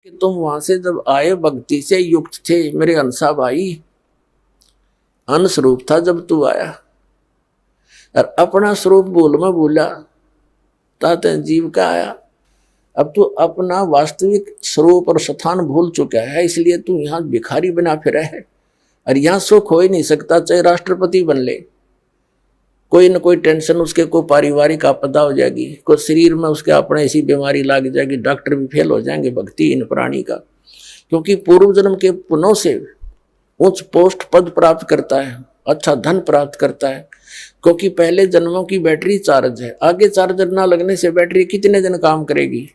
कि तुम वहां से जब आए भक्ति से युक्त थे मेरे हंसा भाई। अन स्वरूप था जब तू आया और अपना स्वरूप भूल में भूला ताते जीव का आया। अब तू अपना वास्तविक स्वरूप और स्थान भूल चुका है, इसलिए तू यहाँ भिखारी बना फिरा है और यहाँ सुख हो ही नहीं सकता। चाहे राष्ट्रपति बन ले, कोई न कोई टेंशन उसके, को पारिवारिक आपदा हो जाएगी, कोई शरीर में उसके अपने ऐसी बीमारी लग जाएगी, डॉक्टर भी फेल हो जाएंगे। भक्ति इन प्राणी का, क्योंकि पूर्व जन्म के पुण्यों से उच्च पोस्ट पद प्राप्त करता है, अच्छा धन प्राप्त करता है, क्योंकि पहले जन्मों की बैटरी चार्ज है। आगे चार्जर ना लगने से बैटरी कितने दिन काम करेगी,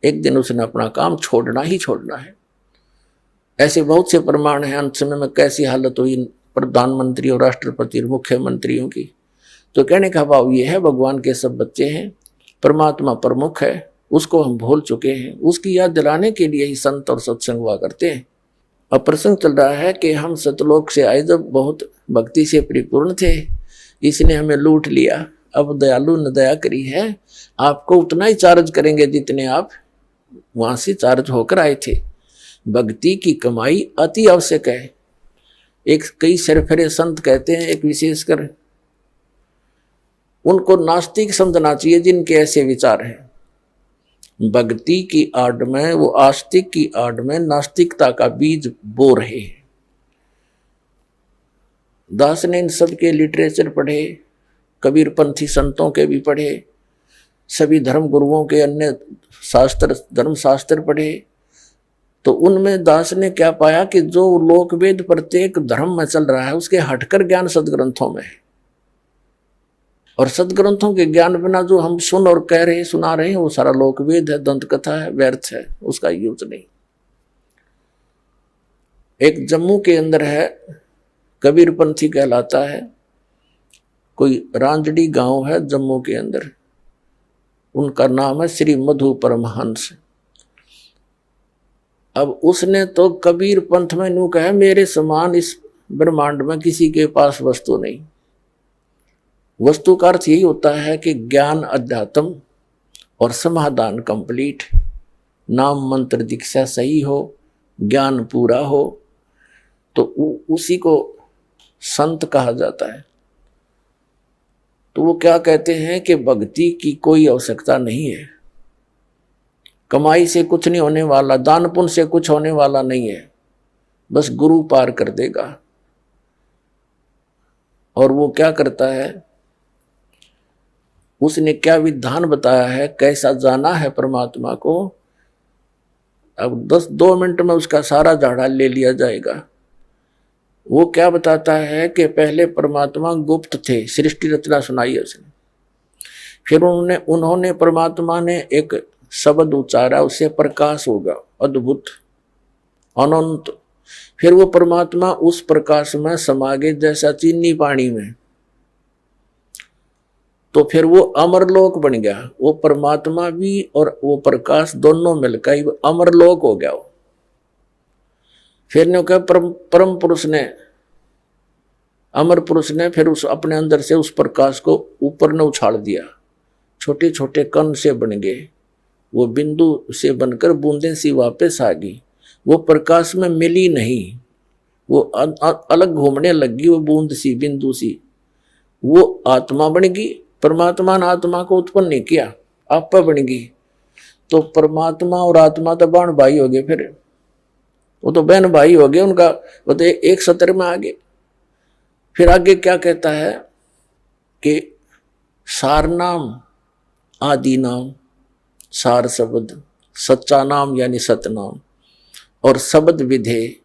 एक दिन उसने अपना काम छोड़ना ही छोड़ना है। ऐसे बहुत से प्रमाण हैं। अंत समय में कैसी हालत हुई प्रधानमंत्री और राष्ट्रपति और मुख्यमंत्रियों की। तो कहने का भाव ये है, भगवान के सब बच्चे हैं, परमात्मा प्रमुख है, उसको हम भूल चुके हैं। उसकी याद दिलाने के लिए ही संत और सत्संग हुआ करते हैं। अब प्रसंग चल रहा है कि हम सतलोक से आए जब बहुत भक्ति से परिपूर्ण थे, इसने हमें लूट लिया। अब दयालु ने दया करी है, आपको उतना ही चार्ज करेंगे जितने आप वहां से चार्ज होकर आए थे। भक्ति की कमाई अति आवश्यक है। एक कई सरफरे संत कहते हैं, एक विशेषकर उनको नास्तिक समझना चाहिए जिनके ऐसे विचार हैं। भक्ति की आड़ में, वो आस्तिक की आड़ में नास्तिकता का बीज बो रहे हैं। दास ने इन सब के लिटरेचर पढ़े, कबीरपंथी संतों के भी पढ़े, सभी धर्म गुरुओं के अन्य शास्त्र धर्म शास्त्र पढ़े। तो उनमें दास ने क्या पाया कि जो लोक वेद प्रत्येक धर्म में चल रहा है उसके हटकर ज्ञान सदग्रंथों में है। और सदग्रंथों के ज्ञान बिना जो हम सुन और कह रहे सुना रहे हैं वो सारा लोक वेद है, दंत कथा है, व्यर्थ है, उसका यूज नहीं। एक जम्मू के अंदर है, कबीरपंथी कहलाता है, कोई रांजड़ी गांव है जम्मू के अंदर, उनका नाम है श्री मधु परमहंस। अब उसने तो कबीर पंथ में नू कहा, मेरे समान इस ब्रह्मांड में किसी के पास वस्तु नहीं। वस्तु का अर्थ यही होता है कि ज्ञान अध्यात्म और समाधान कंप्लीट, नाम मंत्र दीक्षा सही हो, ज्ञान पूरा हो, तो उसी को संत कहा जाता है। तो वो क्या कहते हैं कि भक्ति की कोई आवश्यकता नहीं है, कमाई से कुछ नहीं होने वाला, दान पुण्य से कुछ होने वाला नहीं है, बस गुरु पार कर देगा। और वो क्या करता है, उसने क्या विधान बताया है, कैसा जाना है परमात्मा को। अब 2 मिनट में उसका सारा झाड़ा ले लिया जाएगा। वो क्या बताता है कि पहले परमात्मा गुप्त थे, सृष्टि रचना सुनाई है उसने। फिर उन्होंने परमात्मा ने एक शब्द उच्चारा, उससे प्रकाश होगा, अद्भुत अनंत। फिर वो परमात्मा उस प्रकाश में समा गए जैसा चीनी पानी में। तो फिर वो अमरलोक बन गया। वो परमात्मा भी और वो प्रकाश दोनों मिलकर अमरलोक हो गया। फिर ने कहा परम पुरुष ने, अमर पुरुष ने फिर उस अपने अंदर से उस प्रकाश को ऊपर न उछाल दिया, छोटे छोटे कण से बन गए। वो बिंदु से बनकर बूंदें सी वापस आ गई। वो प्रकाश में मिली नहीं, वो अलग घूमने लगी, वो बूंद सी बिंदु सी। वो आत्मा बन गई। परमात्मा ने आत्मा को उत्पन्न नहीं किया, आप बन गई। तो परमात्मा और आत्मा तो बहन भाई हो गए, फिर वो तो बहन भाई हो गए उनका, वो तो एक सत्र में आ गए। फिर आगे क्या कहता है कि सार नाम आदि नाम, सार शब्द, सच्चा नाम यानी सतनाम, और शब्द विधे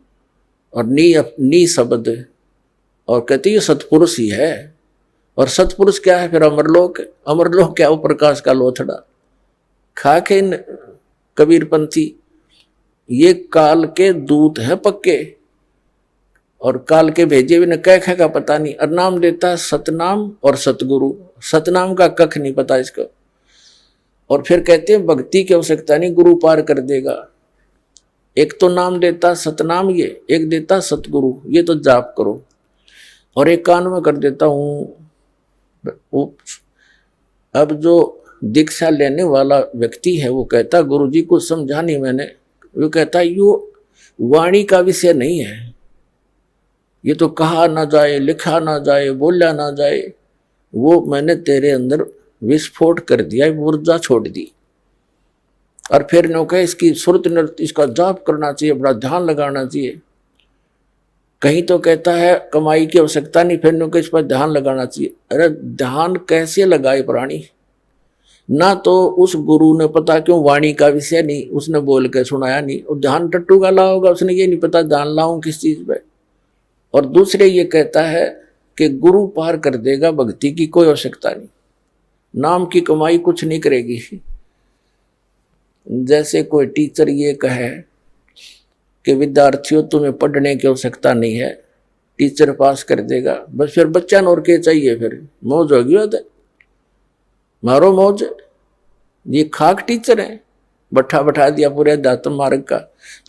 और नी शब्द, और कहती है सतपुरुष ही है। और सतपुरुष क्या है, फिर अमरलोक। अमरलोक क्या, वो प्रकाश का लोथड़ा। खाके कबीरपंथी ये काल के दूत हैं पक्के, और काल के भेजे भी न कह का पता नहीं, और नाम देता है सतनाम और सतगुरु। सतनाम का कख नहीं पता इसको। और फिर कहते हैं भक्ति की आवश्यकता नहीं, गुरु पार कर देगा। एक तो नाम देता सतनाम, ये एक देता सतगुरु, ये तो जाप करो। और एक कान में कर देता हूँ। अब जो दीक्षा लेने वाला व्यक्ति है वो कहता गुरु जी को समझा नहीं मैंने, वो कहता है यो वाणी का विषय नहीं है, ये तो कहा ना जाए, लिखा ना जाए, बोला ना जाए, वो मैंने तेरे अंदर विस्फोट कर दिया, ऊर्जा छोड़ दी। और फिर नो कहे इसकी सुरत नृत्य, इसका जाप करना चाहिए, बड़ा ध्यान लगाना चाहिए। कहीं तो कहता है कमाई की आवश्यकता नहीं, फिर नो कहे इस पर ध्यान लगाना चाहिए। अरे ध्यान कैसे लगाए प्राणी, ना तो उस गुरु ने पता क्यों वाणी का विषय नहीं, उसने बोल के सुनाया नहीं, और ध्यान टट्टू का ला होगा, उसने ये नहीं पता ध्यान लाऊं किस चीज पे। और दूसरे ये कहता है कि गुरु पार कर देगा, भक्ति की कोई आवश्यकता नहीं, नाम की कमाई कुछ नहीं करेगी। जैसे कोई टीचर ये कहे कि विद्यार्थियों तुम्हें पढ़ने की आवश्यकता नहीं है, टीचर पास कर देगा, बस फिर बच्चा और के चाहिए, फिर मौज होगी होता मारो मौज। ये खाक टीचर है, बैठा दिया पूरे अध्यात्म मार्ग का।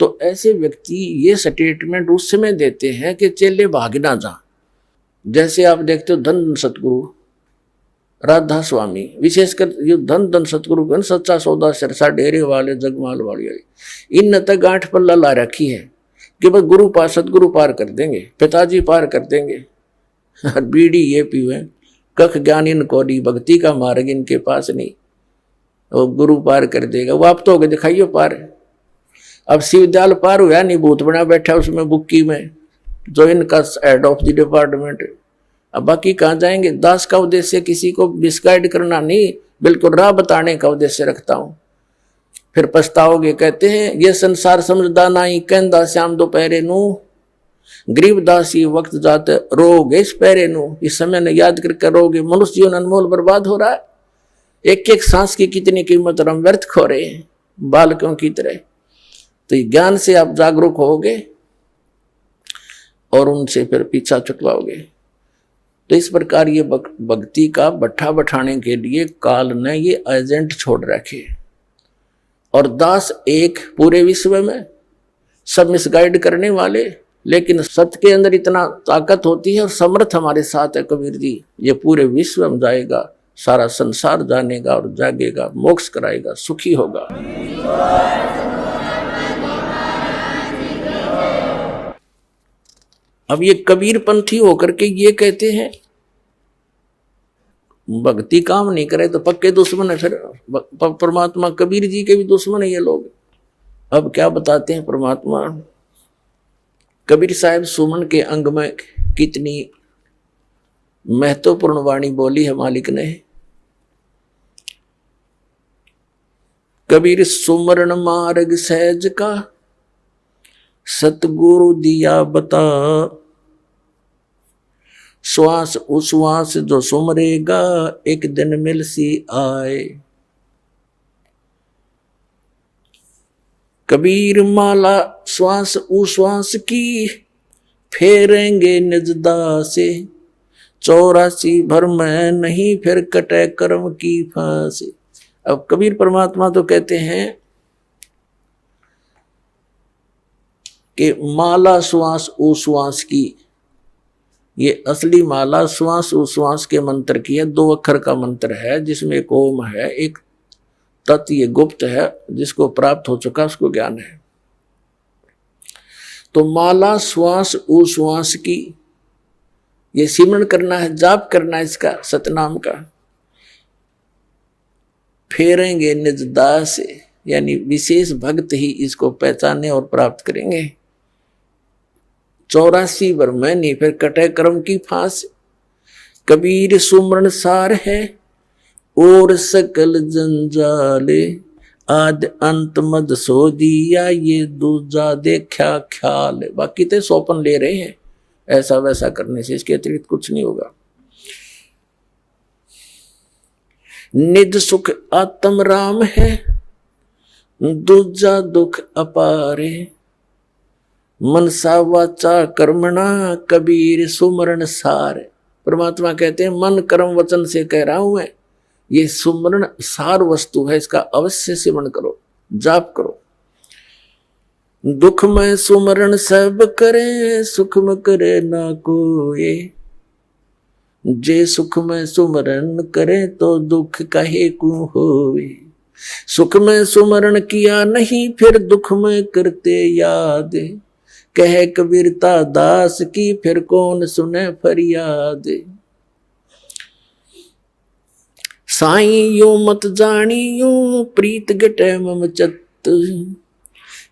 तो ऐसे व्यक्ति ये स्टेटमेंट उस समय देते हैं कि चेले भाग ना जा। जैसे आप देखते हो धन सतगुरु राधा स्वामी, विशेषकर ये धन सतगुरु सच्चा सौदा सरसा डेरे वाले जगमाल वाले, इन तक गांठ पल्ला ला रखी है कि बस गुरु पार सतगुरु पार कर देंगे, पिताजी पार कर देंगे। और बीड़ी ये पीवे, कख ज्ञान इनको दी, भक्ति का मार्ग इनके पास नहीं, वो गुरु पार कर देगा। वो आप तो हो गए दिखाइयो पार। अब शिवदयाल पार हुआ नहीं, भूत बना बैठा उसमें बुक्की में, जो इनका हेड ऑफ द डिपार्टमेंट। अब बाकी कहाँ जाएंगे। दास का उद्देश्य किसी को मिसगाइड करना नहीं, बिल्कुल राह बताने का उद्देश्य रखता हूं। फिर पछताओगे। कहते हैं ये संसार समझदा नहीं, कहंदा श्याम दोपहरे नू, गरीबदास ये वक्त जाते रोगे इस पैरे नू। इस समय ने याद करके रोगे। मनुष्य जीवन अनमोल बर्बाद हो रहा है, एक एक सांस की कितनी कीमत और हम व्यर्थ खो रहे हैं बालकों की तरह। तो ज्ञान से आप जागरूक होगे और उनसे फिर पीछा छुटवाओगे। तो इस प्रकार ये भक्ति का बट्ठा बैठाने के लिए काल ने ये एजेंट छोड़ रखे। और दास एक पूरे विश्व में सब मिसगाइड करने वाले, लेकिन सत्य के अंदर इतना ताकत होती है और समर्थ हमारे साथ है कबीर जी। ये पूरे विश्व में जाएगा, सारा संसार जानेगा और जागेगा, मोक्ष कराएगा, सुखी होगा। अब ये कबीर पंथी होकर के ये कहते हैं भक्ति काम नहीं करे तो पक्के दुश्मन है। फिर परमात्मा कबीर जी के भी दुश्मन है ये लोग। अब क्या बताते हैं परमात्मा। कबीर साहब सुमन के अंग में कितनी महत्वपूर्ण वाणी बोली है मालिक ने। कबीर सुमरण मार्ग सहज का, सतगुरु दिया बता, श्वास उश्वास जो सुमरेगा, एक दिन मिल सी आए। कबीर माला श्वास उश्वास की, फेरेंगे निजदा से, 84 भर में नहीं फिर कटे कर्म की फांसी। अब कबीर परमात्मा तो कहते हैं कि माला श्वास उश्वास की, ये असली माला श्वास उश्वास के मंत्र की है। 2 अक्षर का मंत्र है जिसमें एक ओम है, एक तत्, ये गुप्त है, जिसको प्राप्त हो चुका उसको ज्ञान है। तो माला श्वास उश्वास की, ये सिमरन करना है, जाप करना है इसका, सतनाम का। फेरेंगे निज दास, यानी विशेष भक्त ही इसको पहचाने और प्राप्त करेंगे। 84 भर में नहीं फिर कटे कर्म की फांस। कबीर सुमरण सार है और सकल जंजाले, आद अंत मद सो दिया, ये दूजा देखा ख्याल। बाकी तो सोपन ले रहे हैं, ऐसा वैसा करने से, इसके अतिरिक्त कुछ नहीं होगा। निज सुख आत्म राम है, दूजा दुख अपारे, मनसा वाचा कर्मणा, कबीर सुमरण सार। परमात्मा कहते हैं मन कर्म वचन से कह रहा हूं मैं, ये सुमरण सार वस्तु है, इसका अवश्य सिमरण करो, जाप करो। दुख में सुमरण सब करे, सुख में करे ना कोई, जे सुख में सुमरण करे तो दुख कहे को होवे। सुख में सुमरण किया नहीं, फिर दुख में करते याद। कह कबीरता दास की, फिर कौन सुने फरियाद। साईं यूं मत जानियो, प्रीत गटे मम चत।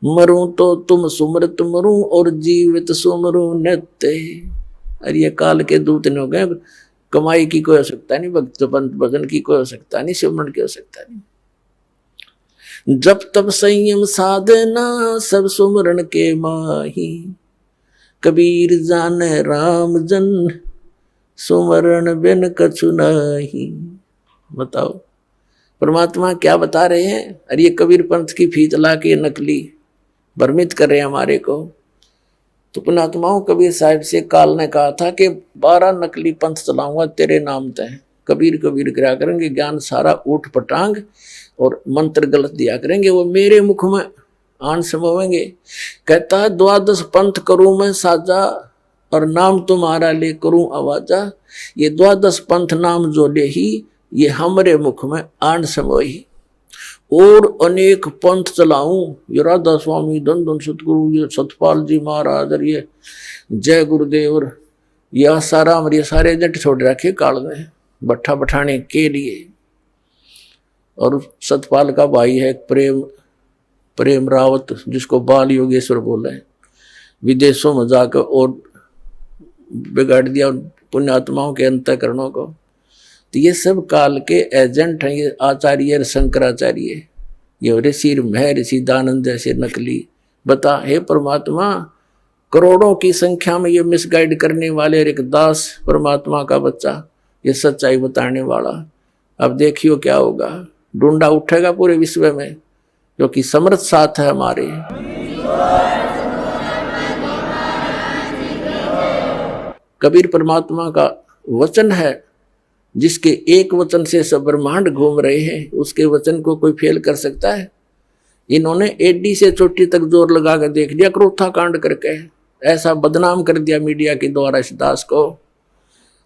मरूं तो तुम सुमरत मरूं, और जीवित सुमरूं नित्य। अरे ये काल के दूत ने हो गए, कमाई की कोई आवश्यकता नहीं, भक्त भजन की कोई आवश्यकता नहीं, सिमरन की आवश्यकता नहीं। जब तब संयम साधना, सब सुमरन के माही। कबीर जाने राम जन, सुमरन बिन कछु नाही। बताओ परमात्मा क्या बता रहे हैं। अरे ये कबीर पंथ की फीत ला के नकली भ्रमित कर रहे हैं हमारे को। तो पुण्यात्माओं, कबीर साहिब से काल ने कहा था कि 12 नकली पंथ चलाऊंगा तेरे नाम तय। कबीर कबीर करा करेंगे, ज्ञान सारा ऊट पटांग और मंत्र गलत दिया करेंगे, वो मेरे मुख में आन समोवेंगे। कहता 12 पंथ करूं मैं साजा, और नाम तुम्हारा ले करूं आवाजा। ये 12 पंथ नाम जो ले ही, ये हमरे मुख में आन समोही। और अनेक पंथ चलाऊं, ये राधा स्वामी, धन धन सतगुरु, ये सतपाल जी महाराज, और ये जय गुरुदेव, और ये आसाराम, ये सारे एजेंट छोड़ रखे काल ने बट्ठा बैठाने के लिए। और सतपाल का भाई है प्रेम रावत, जिसको बाल योगेश्वर बोले, विदेशों में जाकर और बिगाड़ दिया पुण्यात्माओं के अंतःकरणों को। तो ये सब काल के एजेंट हैं, ये आचार्य शंकराचार्य, ये ऋषि मह ऋषि दानंद जैसे नकली। बता हे परमात्मा, करोड़ों की संख्या में ये मिसगाइड करने वाले एक दास परमात्मा का बच्चा, ये सच्चाई बताने वाला, अब देखियो क्या होगा। ढूंढा उठेगा पूरे विश्व में, क्योंकि समर्थ साथ है हमारे। कबीर परमात्मा का वचन है, जिसके एक वचन से सब ब्रह्मांड घूम रहे हैं, उसके वचन को कोई फेल कर सकता है। इन्होंने एडी से चोटी तक जोर लगा कर देख लिया, क्रोथा कांड करके ऐसा बदनाम कर दिया मीडिया के द्वारा इस दास को,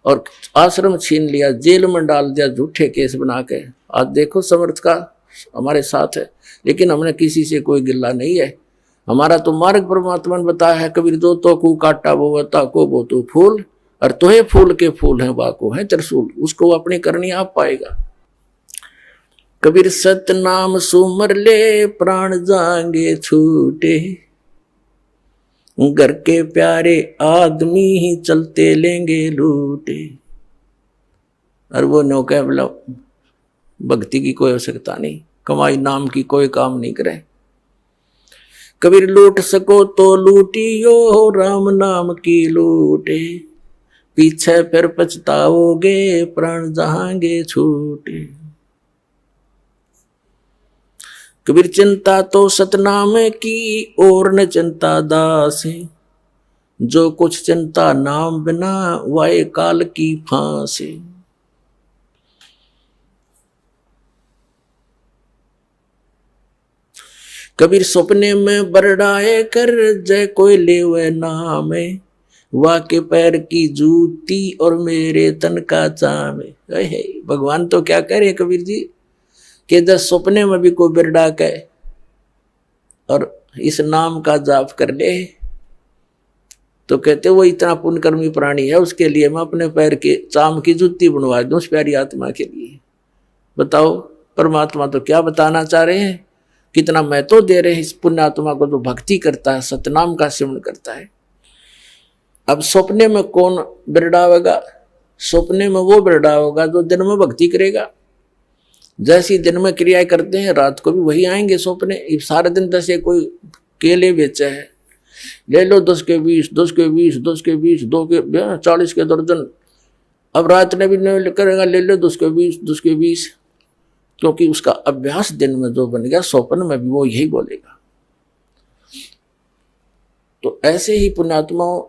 और आश्रम छीन लिया, जेल में डाल दिया झूठे केस बना के। आज देखो समर्थ का हमारे साथ है, लेकिन हमने किसी से कोई गिल्ला नहीं है। हमारा तो मार्ग परमात्मा ने बताया है, कबीर दो तो को काटा वो बता को वो तो फूल, और तोहे फूल के फूल हैं बाको है त्रिशूल, उसको अपनी करनी आप पाएगा। कबीर सत नाम सुमर ले, प्राण जाएंगे छूटे। घर के प्यारे आदमी ही चलते लेंगे लूटे। और वो नौका बोला भक्ति की कोई आवश्यकता नहीं, कमाई नाम की कोई काम नहीं करे। कबीर लूट सको तो लूटियो, राम नाम की लूटे। पीछे फिर पछताओगे, प्राण जहांगे छूटे। कबीर चिंता तो सतनाम की, और न चिंता दास है। जो कुछ चिंता नाम बिना, वाए काल की फांस है। कबीर सपने में बरडाए कर, जय कोई लेवे नाम है। वाके पैर की जूती, और मेरे तन का चाम है। भगवान तो क्या कह रहे कबीर जी, कि जब सपने में भी कोई बिरडा के और इस नाम का जाप कर ले, तो कहते वो इतना पुण्यकर्मी प्राणी है, उसके लिए मैं अपने पैर के चाम की जूती बनवा दूं उस प्यारी आत्मा के लिए। बताओ परमात्मा तो क्या बताना चाह रहे हैं, कितना महत्व दे रहे हैं इस पुण्यात्मा को जो भक्ति करता है, सतनाम का सिमरण करता है। अब सपने में कौन बिरडावेगा? सपने में वो बिरडावेगा जो दिन में भक्ति करेगा। जैसी दिन में क्रियाएं करते हैं, रात को भी वही आएंगे सपने। सारे दिन जैसे कोई केले बेचे है, ले लो 10 के 20, 10 के 20, 10 के 20, 2 के 40 के दर्जन। अब रात ने भी नहीं करेगा, ले लो 10 के 20, 10 के 20, क्योंकि उसका अभ्यास दिन में जो बन गया, स्वप्न में भी वो यही बोलेगा। तो ऐसे ही पुण्यात्माओं,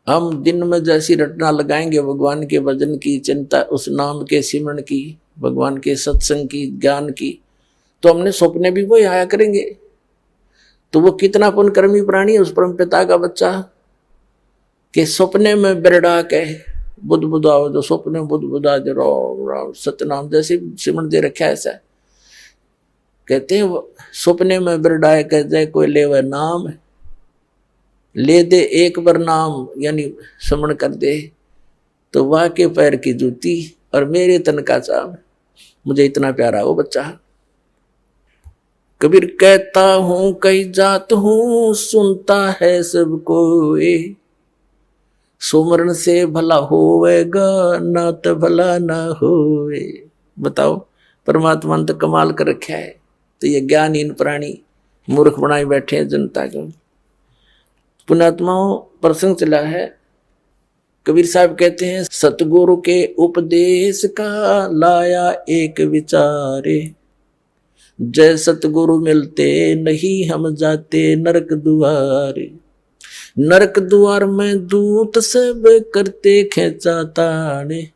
हम दिन में जैसी रटना लगाएंगे भगवान के भजन की, चिंता, उस नाम के सिमरण की, भगवान के सत्संग की, ज्ञान की, तो हमने सपने भी वही आया करेंगे। तो वो कितना पुण्यकर्मी प्राणी है उस परम पिता का बच्चा, के सपने में बिरड़ा के बुद्ध बुद्धा जो स्वप्न बुद्ध बुद्धा जो राम राम सतनाम जैसे सिमरण दे रखा है ऐसा। कहते हैं सपने में बिरडाए कह जाए कोई ले वह नाम, ले दे एक बार नाम यानी स्मरण कर दे तो वाह के पैर की जूती और मेरे तन का चाम। मुझे इतना प्यारा वो बच्चा। कबीर कहता हूं कई जात हूं सुनता है सबको, सुमरण से भला होवेगा ना तो भला ना होवे। बताओ परमात्मा ने तो कमाल कर रखा है, तो ये ज्ञानहीन प्राणी मूर्ख बनाए बैठे हैं जनता को। पुण्यात्माओं प्रसंग चला है, कबीर साहब कहते हैं सतगुरु के उपदेश का लाया एक विचारे, जय सतगुरु मिलते नहीं हम जाते नरक दुआरे। नरक द्वार में दूत सब करते खेचा ताने,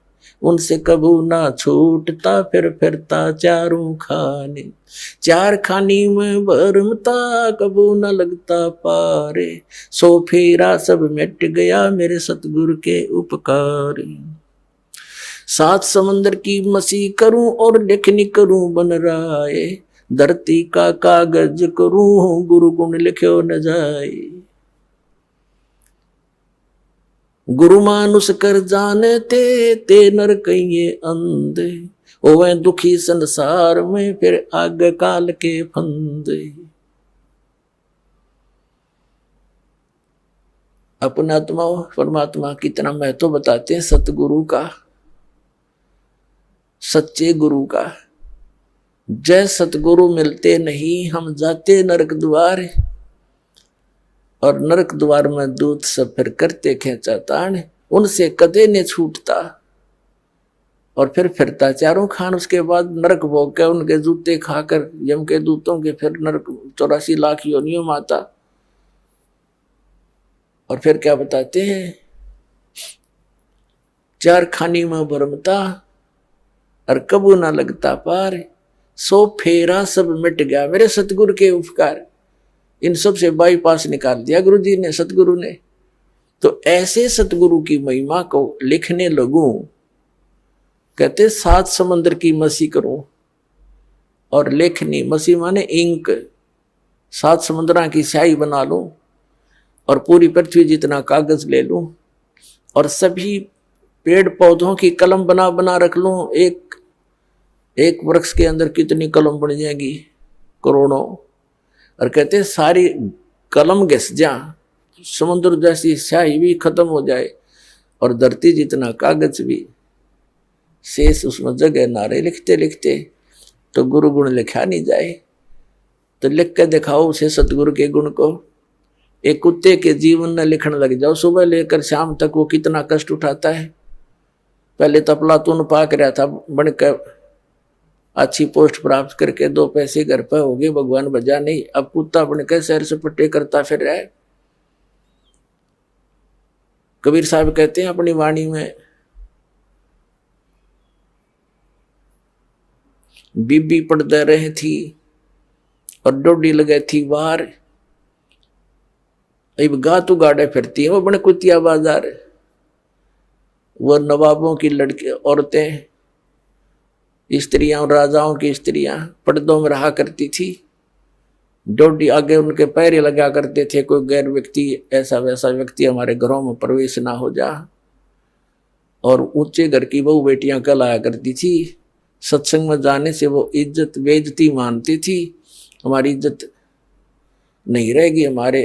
उनसे कबू ना छूटता फिर फिरता चारों खाने। चार खानी में भरमता कबू न लगता पारे, सो फेरा सब मिट गया मेरे सतगुरु के उपकार। सात समंदर की मसी करूं और लिखनी करूं बन राय, धरती का कागज करूं गुरु गुण लिख्यो न जाए। गुरु मानुष कर जानते ते नर कहिए अंधे, ओवे दुखी संसार में फिर आग काल के फंदे। अपना आत्मा परमात्मा कितना महत्व बताते हैं सतगुरु का, सच्चे गुरु का। जय सतगुरु मिलते नहीं हम जाते नरक द्वार, और नरक द्वार में दूत सब फिर करते खेचा तान, उनसे कदे ने छूटता और फिर फिरता चारों खान। उसके बाद नरक भोग के उनके जूते खाकर यम के दूतों के फिर नरक 84 लाख योनियों में आता। और फिर क्या बताते हैं, चार खानी में भरमता और कबू ना लगता पार, सो फेरा सब मिट गया मेरे सतगुरु के उपकार। इन सब से बाईपास निकाल दिया गुरु जी ने, सतगुरु ने। तो ऐसे सतगुरु की महिमा को लिखने लगूं, कहते सात समंदर की मसी करूं और लेखनी, मसी माने इंक, सात समुद्रा की स्याही बना लूं और पूरी पृथ्वी जितना कागज ले लूं और सभी पेड़ पौधों की कलम बना बना रख लूं। एक वृक्ष के अंदर कितनी कलम बन जाएगी, करोड़ों। और कहते सारी कलम घिस जा, समुद्र जैसी स्याही भी खत्म हो जाए और धरती जितना कागज भी शेष उसमें जगह ना रहे। लिखते लिखते तो गुरु गुण लिखा नहीं जाए, तो लिख के दिखाओ उसे सतगुरु के गुण को। एक कुत्ते के जीवन में लिखने लग जाओ, सुबह लेकर शाम तक वो कितना कष्ट उठाता है। पहले तो प्लातून पाक रहा था, बनकर अच्छी पोस्ट प्राप्त करके 2 पैसे घर पर हो गए, भगवान बजा नहीं। अब कुत्ता बनकर सैर सपट्टे करता फिर रहा है। कबीर साहब कहते हैं अपनी वाणी में, बीबी पड़ते रहे थी और डोडी लगे थी वार, अब गातू गाड़े फिरती है वो बने कुतिया बाजार। वो नवाबों की लड़की औरतें, स्त्रियां और राजाओं की स्त्रियां पर्दों में रहा करती थी, डोडी आगे उनके पैर लगा करते थे। कोई गैर व्यक्ति, ऐसा वैसा व्यक्ति हमारे घरों में प्रवेश ना हो जा। और ऊंचे घर की बहू बेटियां कहलाया करती थी। सत्संग में जाने से वो इज्जत बेइज्जती मानती थी, हमारी इज्जत नहीं रहेगी। हमारे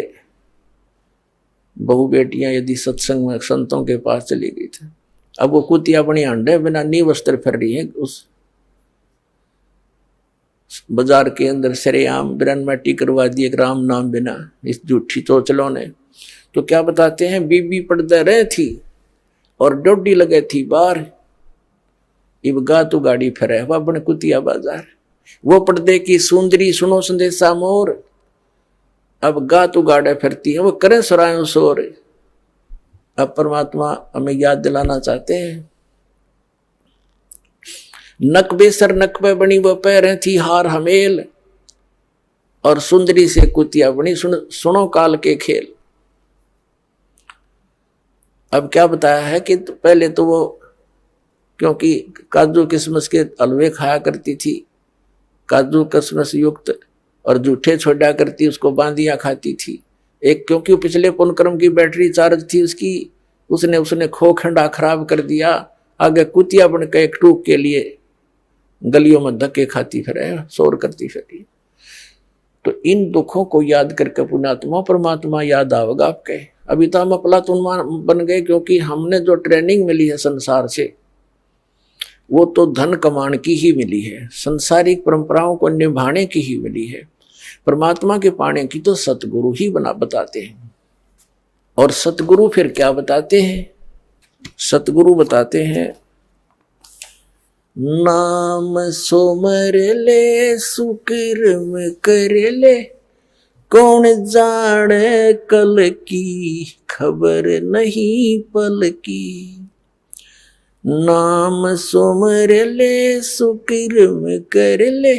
बहू बेटियां यदि सत्संग में संतों के पास चली गई थी, अब वो कुतिया बनी अंडे बिना नी वस्त्र फिर रही है उस बाजार के अंदर सरेआम बिरन मट्टी करवा दी एक राम नाम बिना, इस झूठी चोचलों ने। तो क्या बताते हैं, बीबी पर्दे रहे थी और डोडी लगे थी बार, इब गा तू गाड़ी फिरे वह बन कुतिया बाजार। वो पर्दे की सुंदरी सुनो संदेशा मोर, अब गा तू गाड़े फिरती है वो करे सुरायों शोर। अब परमात्मा हमें याद दिलाना चाहते हैं, नकबे सर नकबे बनी वो पैरें थी हार हमेल, और सुंदरी से कुतिया बनी सुनो काल के खेल। अब क्या बताया है कि पहले तो वो क्योंकि काजू किशमिश के हलवे खाया करती थी, काजू किशमिश युक्त, और जूठे छोड़ा करती, उसको बांदियां खाती थी। एक क्योंकि पिछले पुनक्रम की बैटरी चार्ज थी उसकी, उसने खो खंडा खराब कर दिया। आगे कुतिया बन के एक टूक के लिए गलियों में धक्के खाती फिरे, शोर करती फिरी। तो इन दुखों को याद करके पुण्यात्मा परमात्मा याद आवेगा आपके। अभी तो हम अफलातून बन गए, क्योंकि हमने जो ट्रेनिंग मिली है संसार से वो तो धन कमाने की ही मिली है, संसारिक परंपराओं को निभाने की ही मिली है। परमात्मा के पाने की तो सतगुरु ही बताते हैं। और सतगुरु फिर क्या बताते हैं? सतगुरु बताते हैं, नाम सोमर ले सुकर्म कर ले, कौन जाने कल की खबर नहीं पल की। नाम सोमर ले सुकर्म कर ले,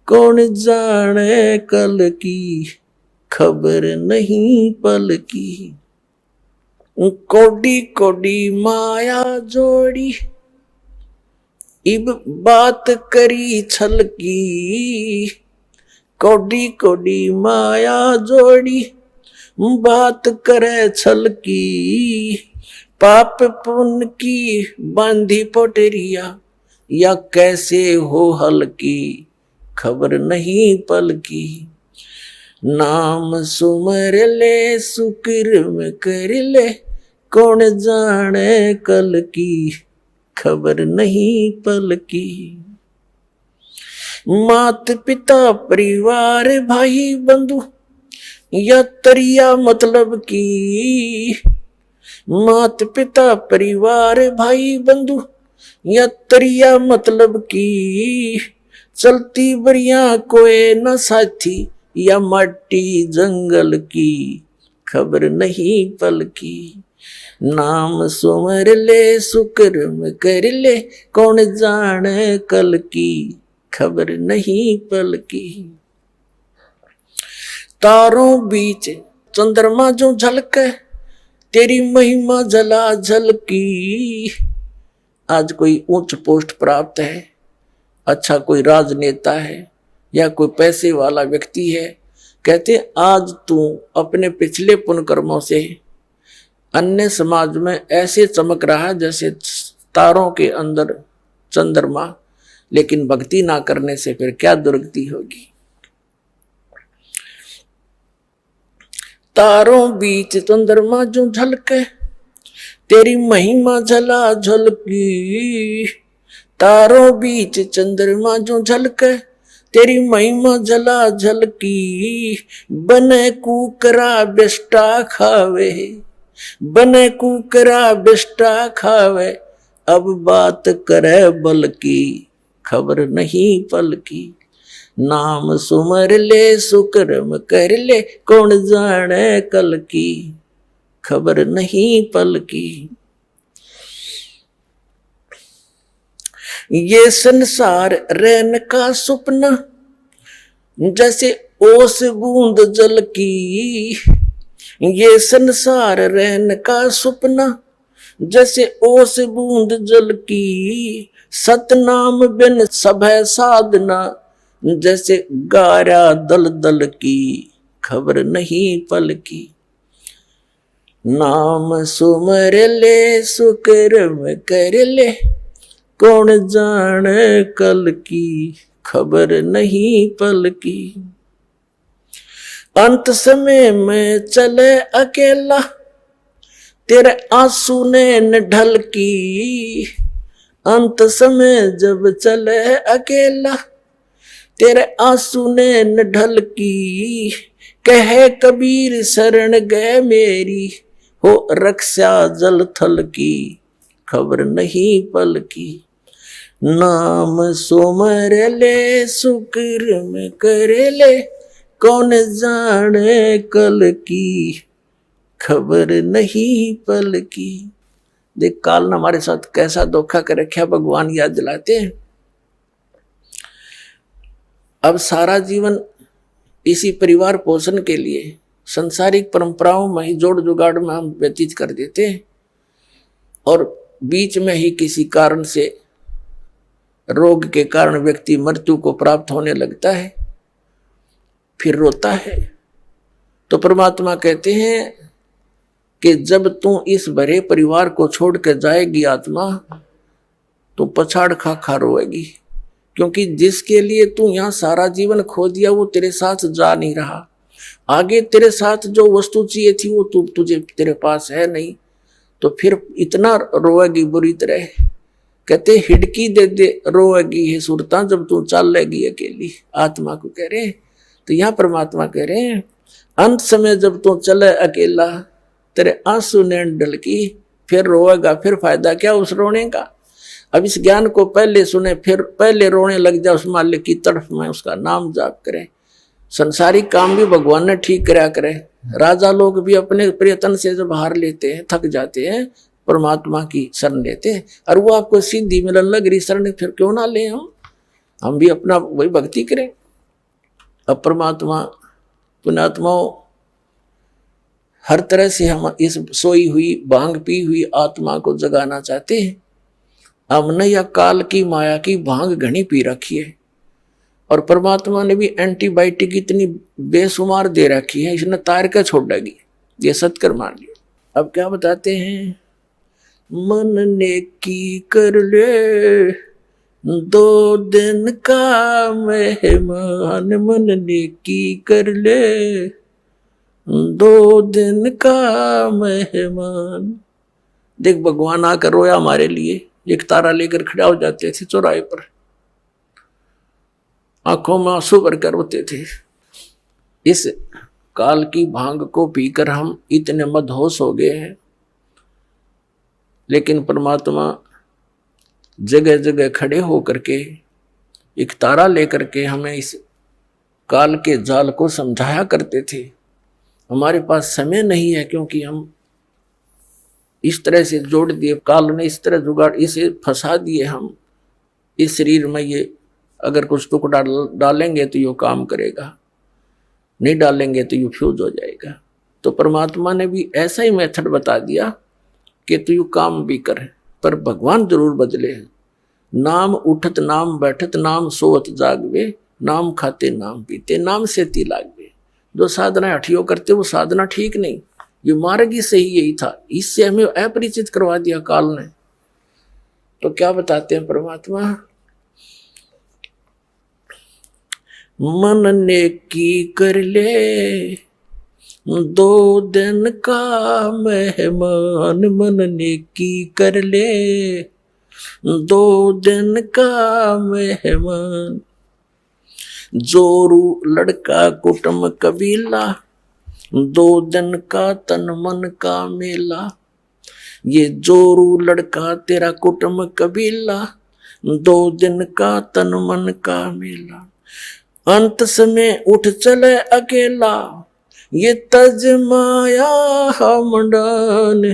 कौन जाने कल की खबर नहीं पल की। कोडी कोडी माया जोड़ी, इब बात करी छल की। कोडी कोडी माया जोड़ी, बात करे छल की। पाप पुण्य की बांधी पोटरिया, या कैसे हो हल की खबर नहीं पल की। नाम सुमर ले सुकर्म कर ले, कौन जाने कल की खबर नहीं पल की। मात पिता परिवार भाई बंधु, या तरिया मतलब की। मात पिता परिवार भाई बंधु, या तरिया मतलब की। चलती बरिया कोई न साथी, या माटी जंगल की खबर नहीं पल की। नाम सुमर ले सुकर्म कर ले, कौन जाने कल की खबर नहीं पल की। तारों बीच चंद्रमा जो झलके, तेरी महिमा जला झलकी। आज कोई उच्च पोस्ट प्राप्त है, अच्छा कोई राजनेता है, या कोई पैसे वाला व्यक्ति है, कहते आज तू अपने पिछले पुण्यकर्मों से अन्य समाज में ऐसे चमक रहा है जैसे तारों के अंदर चंद्रमा, लेकिन भक्ति ना करने से फिर क्या दुर्गति होगी। तारों बीच चंद्रमा जो झलके, तेरी महिमा जला झलकी। तारों बीच चंद्रमा जो झलके, तेरी महिमा जला झलकी। बने कुकरा बिष्टा खावे, बने कुकरा बिष्टा खावे। अब बात करे बल की खबर नहीं पल की। नाम सुमर ले सुकर्म कर ले, कौन जाने कल की खबर नहीं पल की। ये संसार रहन का सुपना, जैसे ओस बूंद जल की। ये संसार रहन का सुपना, जैसे ओस बूंद जल की। सतनाम बिन सब साधना, जैसे गारा दल दल की खबर नहीं पल की। नाम सुमर ले सुकर्म कर ले, कौन जाने कल की खबर नहीं पल की। अंत समय में चले अकेला, तेरे आंसू ने न ढल की। अंत समय जब चले अकेला, तेरे आंसू ने न ढल की। कहे कबीर शरण गए मेरी, हो रक्षा जल थल की खबर नहीं पल की। नाम सुमर ले सुकर्म कर ले, कौन जाने कल की खबर नहीं पल की। देख काल ने हमारे साथ कैसा धोखा कर रखा, भगवान याद दिलाते हैं। अब सारा जीवन इसी परिवार पोषण के लिए संसारिक परंपराओं में ही जोड़ जुगाड़ में हम व्यतीत कर देते हैं। और बीच में ही किसी कारण से, रोग के कारण व्यक्ति मृत्यु को प्राप्त होने लगता है, फिर रोता है। तो परमात्मा कहते हैं कि जब तू इस भरे परिवार को छोड़ कर जाएगी आत्मा, तो पछाड़ खा खा रोएगी, क्योंकि जिसके लिए तू यहां सारा जीवन खो दिया वो तेरे साथ जा नहीं रहा। आगे तेरे साथ जो वस्तु चाहिए थी वो तुझे तेरे पास है नहीं, तो फिर इतना रोएगी बुरी तरह। कहते हिडकी दे दे रोएगी है सुरता, जब तू चल लेगी अकेली। आत्मा को कह रहे, तो यहां परमात्मा कह रहे हैं अंत समय जब तू चले अकेला, तेरे आंसू नैन ढलकी, फिर रोएगा, फिर फायदा क्या उस रोने का। अब इस ज्ञान को पहले सुने, फिर पहले रोने लग जा उस मालिक की तरफ में, उसका नाम जाप करे। संसारिक काम भी भगवान ने ठीक करा करे। राजा लोग भी अपने प्रयत्न से जब हार लेते हैं, थक जाते हैं, परमात्मा की शरण लेते हैं, और वो आपको सिद्धि मिलन लग रही शरण, फिर क्यों ना ले हम भी अपना वही भक्ति करें। अब परमात्मा पुण्यात्माओं हर तरह से हम इस सोई हुई भांग पी हुई आत्मा को जगाना चाहते हैं। हमने या काल की माया की भांग घनी पी रखी है, और परमात्मा ने भी एंटीबायोटिक इतनी बेशुमार दे रखी है, इसने तार का छोड़ेगी, ये सत्कर मान लिया। अब क्या बताते हैं, मन ने की कर ले 2 दिन का मेहमान, मन ने की कर ले 2 दिन का मेहमान। देख भगवान आकर रोया हमारे लिए, एक तारा लेकर खड़ा हो जाते थे चौराहे पर, आंखों में आंसू भरकर रोते थे। इस काल की भांग को पीकर हम इतने मदहोश हो गए हैं, लेकिन परमात्मा जगह जगह खड़े होकर के एक तारा लेकर के हमें इस काल के जाल को समझाया करते थे। हमारे पास समय नहीं है, क्योंकि हम इस तरह से जोड़ दिए, काल ने इस तरह जुगाड़, इसे फंसा दिए हम इस शरीर में। ये अगर कुछ टुकड़ा डालेंगे तो ये काम करेगा, नहीं डालेंगे तो ये फ्यूज हो जाएगा। तो परमात्मा ने भी ऐसा ही मेथड बता दिया कि तू यू काम भी कर, पर भगवान जरूर बदले। नाम उठत नाम बैठत नाम सोवत जागवे, नाम खाते नाम पीते नाम से ती लागवे। जो साधना हठियो करते वो साधना ठीक नहीं, ये मार्ग ही सही यही था, इससे हमें अपरिचित करवा दिया काल ने। तो क्या बताते हैं परमात्मा, मन ने की कर ले 2 दिन का मेहमान, मन ने की कर ले 2 दिन का मेहमान। जोरू लड़का कुटुंब कबीला, 2 दिन का तन मन का मेला। ये जोरू लड़का तेरा कुटुंब कबीला, 2 दिन का तन मन का मेला। अंत समय उठ चले अकेला, ये तज माया मंडान,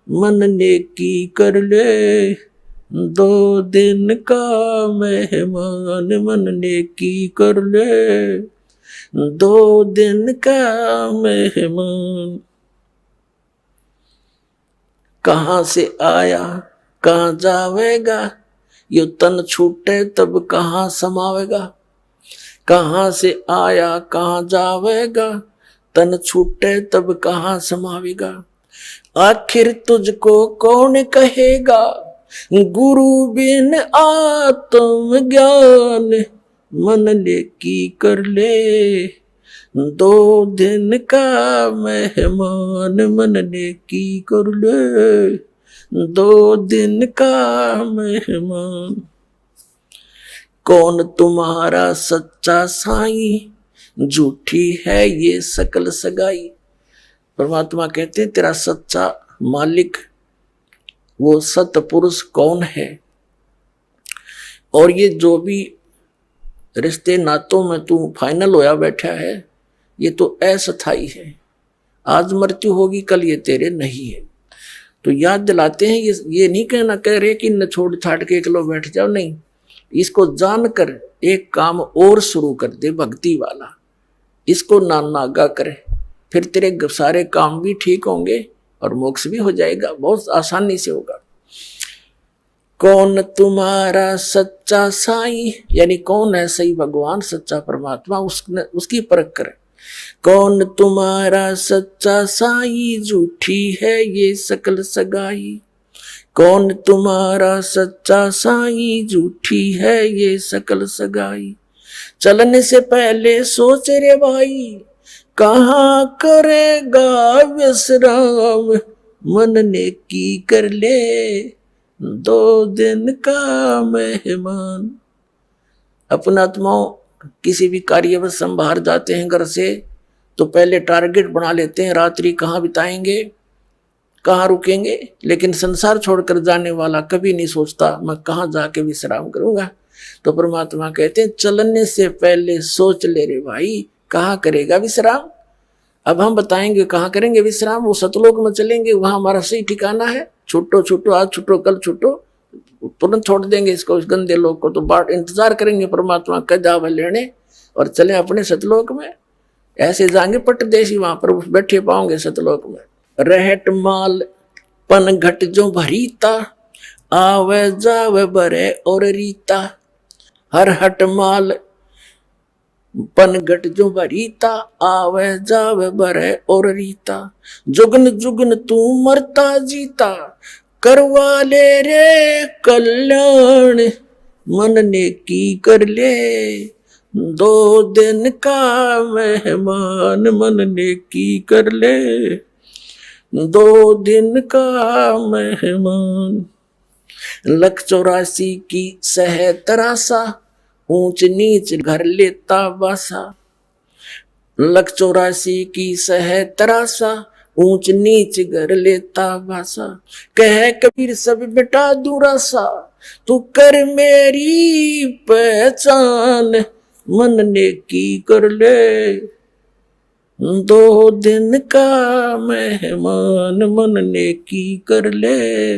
मन ने की कर ले 2 दिन का मेहमान, मन ने की कर ले 2 दिन का मेहमान। कहाँ से आया कहाँ जावेगा, ये तन छूटे तब कहाँ समावेगा। कहाँ से आया कहाँ जावेगा, तन छूटे तब कहाँ समावेगा। आखिर तुझको कौन कहेगा, गुरु बिन आत्म ज्ञान, मन ने की कर ले 2 दिन का मेहमान, मन ने की कर ले 2 दिन का मेहमान। कौन तुम्हारा सच्चा साईं, झूठी है ये सकल सगाई। परमात्मा कहते हैं तेरा सच्चा मालिक वो सतपुरुष कौन है, और ये जो भी रिश्ते नातों में तू फाइनल होया बैठा है ये तो अस्थाई है, आज मृत्यु होगी कल ये तेरे नहीं है। तो याद दिलाते हैं, ये नहीं कहना कह रहे कि न छोड़ छाड़ के एकलो बैठ जाओ, नहीं, इसको जानकर एक काम और शुरू कर दे भक्ति वाला, इसको नागा करे, फिर तेरे सारे काम भी ठीक होंगे और मोक्ष भी हो जाएगा, बहुत आसानी से होगा। कौन तुम्हारा सच्चा साईं, यानी कौन है सही भगवान सच्चा परमात्मा, उसकी परख करे। कौन तुम्हारा सच्चा साईं, झूठी है ये सकल सगाई। कौन तुम्हारा सच्चा साईं, झूठी है ये सकल सगाई। चलने से पहले सोच रे भाई, कहाँ करेगा विश्राम। मन ने की कर ले 2 दिन का मेहमान। अपन आत्माओं किसी भी कार्यवश हम बाहर जाते हैं घर से, तो पहले टारगेट बना लेते हैं, रात्रि कहाँ बिताएंगे, कहाँ रुकेंगे। लेकिन संसार छोड़कर जाने वाला कभी नहीं सोचता मैं कहाँ जाके विश्राम करूंगा। तो परमात्मा कहते हैं चलने से पहले सोच ले रे भाई, कहाँ करेगा विश्राम। अब हम बताएंगे कहाँ करेंगे विश्राम। वो सतलोक में चलेंगे, वहां हमारा सही ठिकाना है। छुट्टो छुट्टो, आज छुट्टो कल छुट्टो, तुरंत छोड़ देंगे इसको, इस गंदे लोक को। तो बाट इंतजार करेंगे परमात्मा का जावे लेने और चले अपने सतलोक में। ऐसे जाएंगे पट्टदेशी, वहां पर बैठे पाओगे सतलोक में। रहट माल पन घट जो भरीता, आवे जावे बरे और रीता। हर हट माल पन घट जो भरीता, आवे जावे बरे और रीता। जुगन जुगन तू मरता जीता, करवा ले रे कल्याण। मन ने की कर ले 2 दिन का मेहमान। मन ने की कर ले 2 दिन का मेहमान। 184 की सह तरासा, ऊंच नीच घर लेता बासा। 184 की सह तरासा, ऊंच नीच घर लेता बासा। कह कबीर सब बेटा दूरासा, तू कर मेरी पहचान। मन ने की कर ले 2 दिन का मेहमान। मन ने की कर ले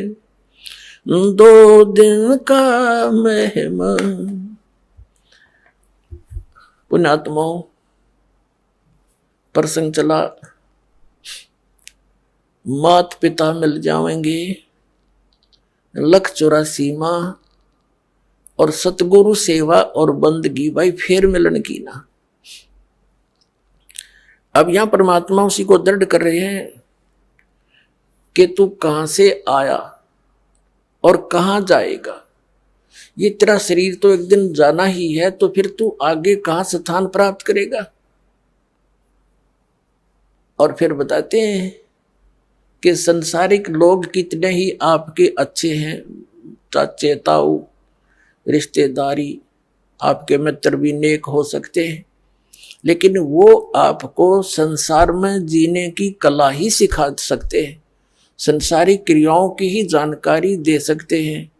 2 दिन का मेहमान। पुण्यात्माओं, प्रसंग चला, मात पिता मिल जाएंगे, 184 माँ और सतगुरु सेवा और बंदगी, भाई फिर मिलन की ना। अब यहां परमात्मा उसी को दृढ़ कर रहे हैं कि तू कहां से आया और कहां जाएगा। ये तेरा शरीर तो एक दिन जाना ही है, तो फिर तू आगे कहां स्थान प्राप्त करेगा। और फिर बताते हैं कि संसारिक लोग कितने ही आपके अच्छे हैं, चाचे ताऊ रिश्तेदारी, आपके मित्र भी नेक हो सकते हैं, लेकिन वो आपको संसार में जीने की कला ही सिखा सकते हैं, संसारिक क्रियाओं की ही जानकारी दे सकते हैं।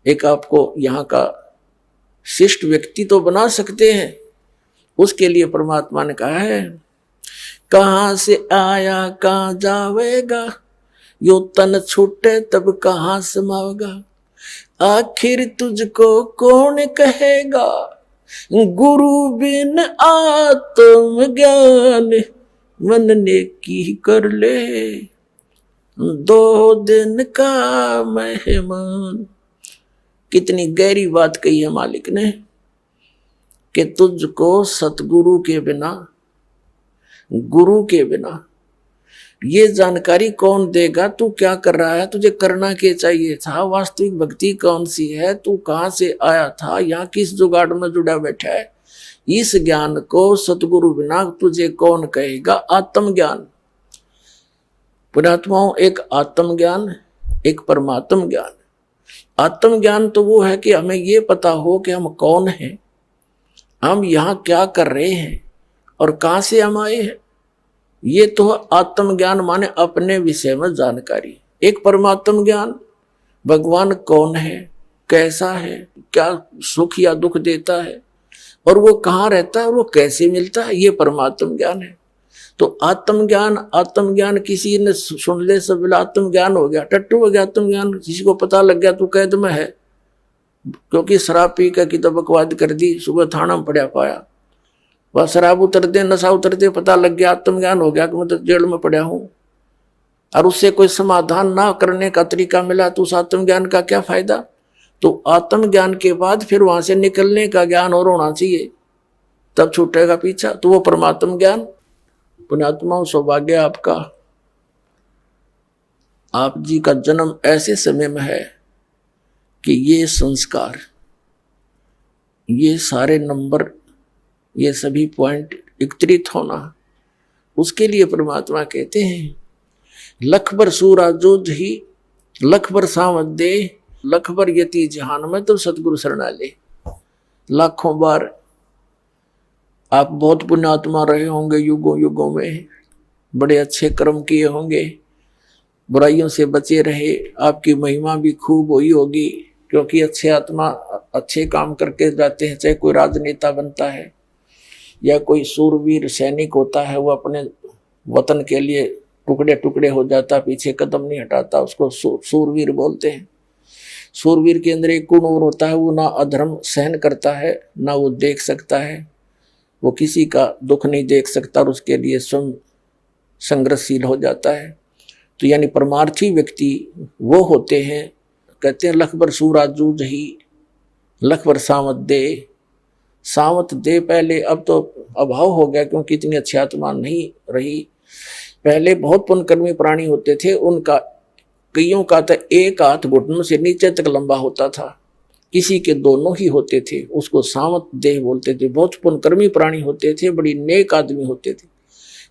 एक आपको यहाँ का शिष्ट व्यक्ति तो बना सकते हैं। उसके लिए परमात्मा ने कहा है, कहाँ से आया कहाँ जावेगा, यो तन छूटे तब कहाँ समावेगा। आखिर तुझको कौन कहेगा, गुरु बिन आत्म ज्ञान। मन ने की कर ले 2 दिन का मेहमान। कितनी गहरी बात कही है मालिक ने कि तुझको सतगुरु के बिना, गुरु के बिना ये जानकारी कौन देगा, तू क्या कर रहा है, तुझे करना क्या चाहिए था, वास्तविक भक्ति कौन सी है, तू कहां से आया था, यहाँ किस जुगाड़ में जुड़ा बैठा है। इस ज्ञान को सतगुरु बिना तुझे कौन कहेगा। आत्मज्ञान, पुण्यात्माओं, एक आत्मज्ञान, एक परमात्म ज्ञान। आत्मज्ञान तो वो है कि हमें ये पता हो कि हम कौन हैं, हम यहाँ क्या कर रहे हैं और कहां से हम आए हैं। ये तो आत्मज्ञान माने अपने विषय में जानकारी। एक परमात्म ज्ञान, भगवान कौन है, कैसा है, क्या सुख या दुख देता है, और वो कहाँ रहता है और वो कैसे मिलता है, ये परमात्म ज्ञान है। तो आत्मज्ञान किसी ने सुन ले सब आत्मज्ञान हो गया, टट्टू हो गया आत्मज्ञान। किसी को पता लग गया तो कैद में है, क्योंकि शराब पी कर की तो बकवाद कर दी, सुबह थाना में पड़ा पाया, वह शराब उतर दे, नशा उतर दे, पता लग गया, आत्मज्ञान हो गया कि मैं तो जेल में पड़ा हूं। और उससे कोई समाधान ना करने का तरीका मिला तो उस आत्मज्ञान का क्या फायदा। तो आत्मज्ञान के बाद फिर वहां से निकलने का ज्ञान और होना चाहिए, तब छूटेगा पीछा। तो वो परमात्म ज्ञान। पुण्यात्माओं, सौभाग्य आपका, आप जी का जन्म ऐसे समय में है कि ये संस्कार, ये सारे नंबर, ये सभी पॉइंट एकत्रित होना, उसके लिए परमात्मा कहते हैं लख बर सूराजोज ही लख बर सावत दे लख बर यति जहान में तो सतगुरु शरणा ले। लाखों बार आप बहुत पुण्यात्मा रहे होंगे, युगों युगों में बड़े अच्छे कर्म किए होंगे, बुराइयों से बचे रहे, आपकी महिमा भी खूब हुई होगी, क्योंकि अच्छे आत्मा अच्छे काम करके जाते हैं। चाहे कोई राजनेता बनता है या कोई सूरवीर सैनिक होता है, वो अपने वतन के लिए टुकड़े टुकड़े हो जाता, पीछे कदम नहीं हटाता, उसको सूरवीर बोलते हैं। सूरवीर के अंदर एक गुण और होता है, वो ना अधर्म सहन करता है, ना वो देख सकता है, वो किसी का दुख नहीं देख सकता और उसके लिए स्वयं संघर्षशील हो जाता है। तो यानी परमार्थी व्यक्ति वो होते हैं, कहते हैं लख बर सूराजूज ही लख बर सावत दे। सावत दे पहले, अब तो अभाव हो गया क्योंकि इतनी अच्छी आत्मा नहीं रही। पहले बहुत पुण्यकर्मी प्राणी होते थे, उनका कईयों का तो एक हाथ घुटनों से नीचे तक लंबा होता था, किसी के दोनों ही होते थे, उसको सावत देह बोलते थे। बहुत पुण्यकर्मी प्राणी होते थे, बड़ी नेक आदमी होते थे,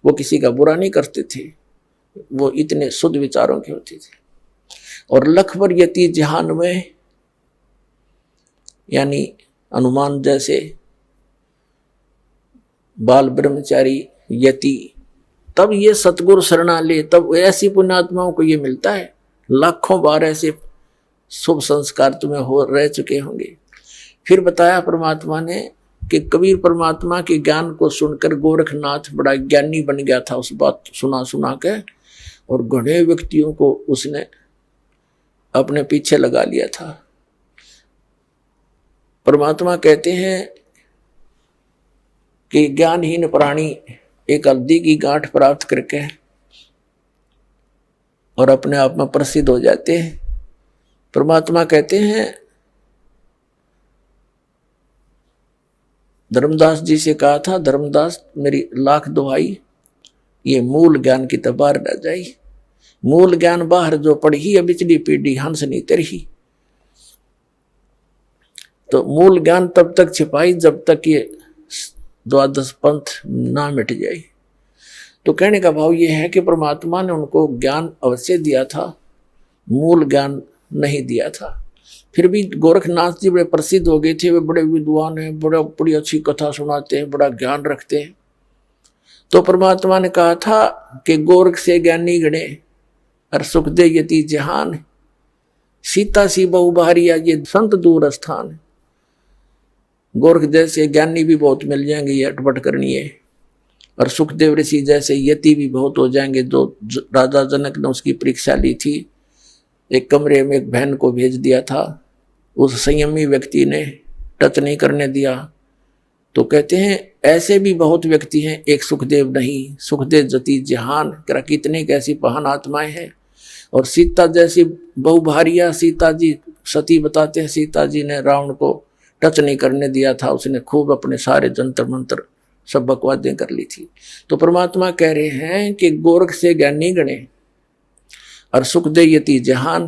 वो किसी का बुरा नहीं करते थे, वो इतने शुद्ध विचारों के होते थे। और लख बर यति जहान में, यानी हनुमान जैसे बाल ब्रह्मचारी यति, तब ये सतगुरु शरणा ले, तब ऐसी पुण्यात्माओं को ये मिलता है। लाखों बार ऐसे शुभ संस्कार तुम्हें हो रह चुके होंगे। फिर बताया परमात्मा ने कि कबीर परमात्मा के ज्ञान को सुनकर गोरखनाथ बड़ा ज्ञानी बन गया था, उस बात सुना सुना के, और घने व्यक्तियों को उसने अपने पीछे लगा लिया था। परमात्मा कहते हैं कि ज्ञानहीन प्राणी एक हल्दी की गांठ प्राप्त करके और अपने आप में प्रसिद्ध हो जाते हैं। परमात्मा कहते हैं, धर्मदास जी से कहा था, धर्मदास मेरी लाख दुहाई, ये मूल ज्ञान की तो बाहर न जाई। मूल ज्ञान बाहर जो पढ़ी है बिचली पीढ़ी हंस नहीं तरही। तो मूल ज्ञान तब तक छिपाई जब तक ये द्वादश पंथ ना मिट जाए। तो कहने का भाव ये है कि परमात्मा ने उनको ज्ञान अवश्य दिया था, मूल ज्ञान नहीं दिया था। फिर भी गोरखनाथ जी बड़े प्रसिद्ध हो गए थे, वे बड़े विद्वान हैं, बड़ी अच्छी कथा सुनाते हैं, बड़ा ज्ञान रखते हैं। तो परमात्मा ने कहा था कि गोरख से ज्ञानी गणे और सुख दे यति जहान, सीता सी बहु बारिया ये संत दूर स्थान। गोरख जैसे ज्ञानी भी बहुत मिल जाएंगे, ये अटपट करनी है, और सुखदेव ऋषि जैसे यति भी बहुत हो जाएंगे। जो राजा जनक ने उसकी परीक्षा ली थी, एक कमरे में एक बहन को भेज दिया था, उस संयमी व्यक्ति ने टच नहीं करने दिया। तो कहते हैं ऐसे भी बहुत व्यक्ति हैं, एक सुखदेव नहीं, सुखदेव जति जहान, कितने कैसी महान आत्माएं हैं। और सीता जैसी बहुभारिया, सीता जी सती बताते हैं, सीता जी ने रावण को टच नहीं करने दिया था, उसने खूब अपने सारे जंतर मंत्र सब बकवादें कर ली थी। तो परमात्मा कह रहे हैं कि गोरख से ज्ञानी गणे और सुख दे यति जहान,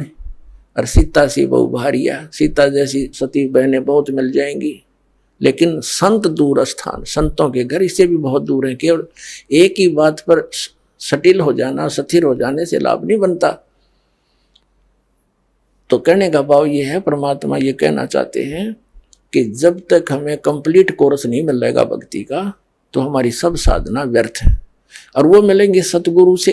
और सीता सी बहु भारिया, सीता जैसी सती बहनें बहुत मिल जाएंगी, लेकिन संत दूर स्थान, संतों के घर इससे भी बहुत दूर है। केवल एक ही बात पर सटिल हो जाना, स्थिर हो जाने से लाभ नहीं बनता। तो कहने का भाव ये है, परमात्मा ये कहना चाहते हैं कि जब तक हमें कंप्लीट कोर्स नहीं मिलेगा भक्ति का, तो हमारी सब साधना व्यर्थ है, और वो मिलेंगे सतगुरु से।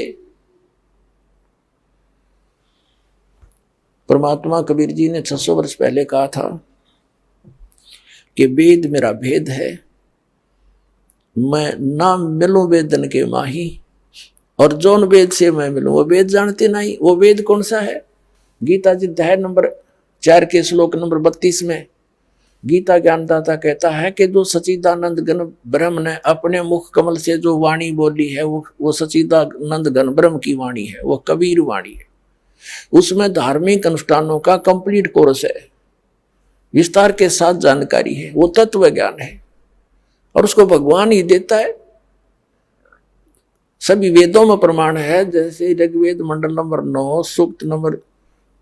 परमात्मा कबीर जी ने 600 वर्ष पहले कहा था कि वेद मेरा भेद है, मैं ना मिलूं वेदन के माही, और जौन वेद से मैं मिलूं वो वेद जानते नहीं। वो वेद कौन सा है? गीता जी अध्याय नंबर 4 के श्लोक नंबर 32 में गीता ज्ञानदाता कहता है कि जो सच्चिदानंद घन ब्रह्म ने अपने मुख कमल से जो वाणी बोली है, वो सच्चिदानंद घन ब्रह्म की वाणी है, वो कबीर वाणी है। उसमें धार्मिक अनुष्ठानों का कंप्लीट कोर्स है। विस्तार के साथ जानकारी है, वो तत्व ज्ञान है और उसको भगवान ही देता है। सभी वेदों में प्रमाण है, जैसे ऋग्वेद मंडल नंबर 9 सूक्त नंबर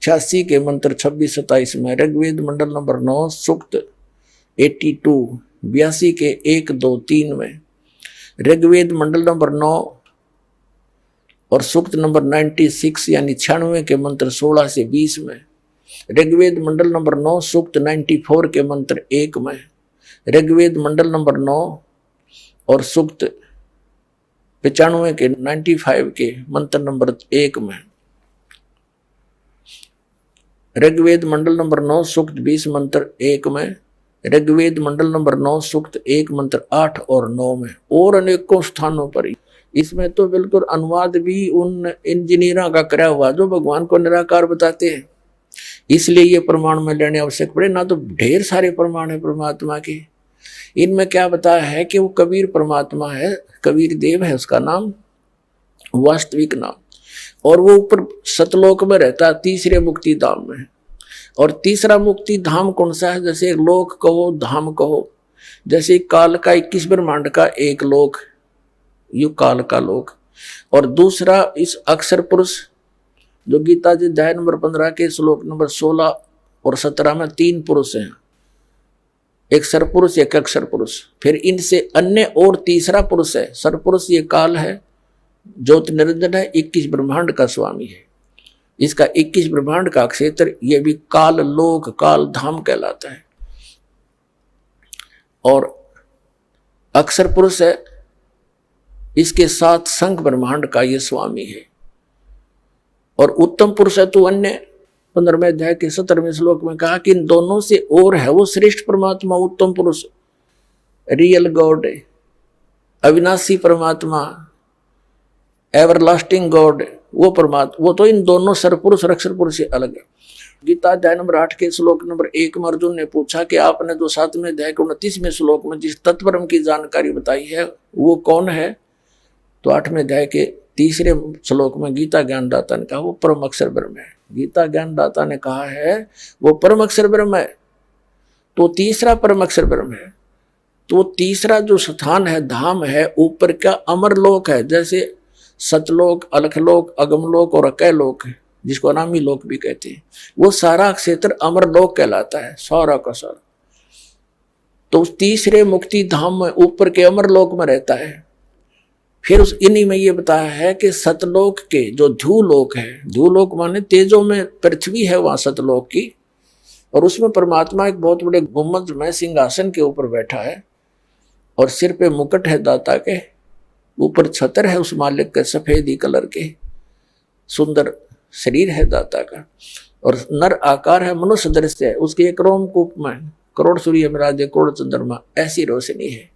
86 के मंत्र 26-27 में, ऋग्वेद मंडल नंबर 9 सूक्त 82 के 1, 2, 3 में, ऋग्वेद मंडल नंबर 9 और सूक्त नंबर 96 यानी 96 के मंत्र 16 से 20 में, ऋग्वेद मंडल नंबर 9 सूक्त 94 के मंत्र 1 में, ऋग्वेद मंडल नंबर 9 और सूक्त 95 के 95 के मंत्र नंबर 1 में, ऋग्वेद मंडल नंबर 9 सूक्त 20 मंत्र 1 में, ऋग्वेद मंडल नंबर 9 सूक्त 1 मंत्र 8 और 9 में, और अनेकों स्थानों पर। इसमें तो बिल्कुल अनुवाद भी उन इंजीनियरों का कराया हुआ जो भगवान को निराकार बताते हैं, इसलिए ये प्रमाण में लेने आवश्यक पड़े। ना तो ढेर सारे प्रमाण है परमात्मा के, इनमें क्या बताया है कि वो कबीर परमात्मा है, कबीर देव है उसका नाम, वास्तविक नाम, और वो ऊपर सतलोक में रहता है, तीसरे मुक्ति धाम में। और तीसरा मुक्ति धाम कौन सा है? जैसे लोक कहो, धाम कहो, जैसे काल का 21 ब्रह्मांड का एक लोक, यु काल का लोक, और दूसरा इस अक्षर पुरुष जो गीता जी अध्याय नंबर 15 के श्लोक नंबर 16 और 17 में 3 पुरुष हैं, एक सरपुरुष एक अक्षर पुरुष, फिर इनसे अन्य और तीसरा पुरुष है सरपुरुष, ये काल है, ज्योति निरंजन है, 21 ब्रह्मांड का स्वामी है। इसका 21 ब्रह्मांड का क्षेत्र ये भी काल लोक काल धाम कहलाता है। और अक्षर पुरुष है, इसके साथ संघ ब्रह्मांड का ये स्वामी है। और उत्तम पुरुष है तो अन्य 15वें अध्याय के 17वें श्लोक में कहा कि इन दोनों से और है वो श्रेष्ठ परमात्मा, उत्तम पुरुष, रियल गॉड, अविनाशी परमात्मा, एवरलास्टिंग गॉड, वो परमात्मा, वो तो इन दोनों सरपुरुष और अक्षर पुरुष से अलग है। गीता अध्याय नंबर 8 के श्लोक नंबर 1 में अर्जुन ने पूछा कि आपने जो 7वें अध्याय के 29वें श्लोक में जिस तत्परम की जानकारी बताई है वो कौन है? तो 8वें अध्याय के 3रे श्लोक में गीता ज्ञानदाता ने कहा वो परम अक्षर ब्रह्म है। गीता ज्ञानदाता ने कहा है वो परम अक्षर ब्रह्म है, तो तीसरा परम अक्षर ब्रह्म है। तो तीसरा जो स्थान है, धाम है, ऊपर का अमरलोक है, जैसे सतलोक, अलखलोक, अगमलोक और अकैलोक है, जिसको अनामी लोक भी कहते हैं। वो सारा क्षेत्र अमरलोक कहलाता है, सारा का सारा। तो उस तीसरे मुक्ति धाम में ऊपर के अमरलोक में रहता है। फिर उस इन्हीं में ये बताया है कि सतलोक के जो ध्यूलोक है, ध्यूलोक माने तेजों में पृथ्वी है वहां सतलोक की, और उसमें परमात्मा एक बहुत बड़े गुम्बद में सिंहासन के ऊपर बैठा है और सिर पे मुकुट है दाता के, ऊपर छतर है उस मालिक के सफेदी कलर के, सुंदर शरीर है दाता का, और नर आकार है, मनुष्य दृश्य है, उसके एक रोमकूप में करोड़ सूर्य विराजे करोड़ चंद्रमा, ऐसी रोशनी है।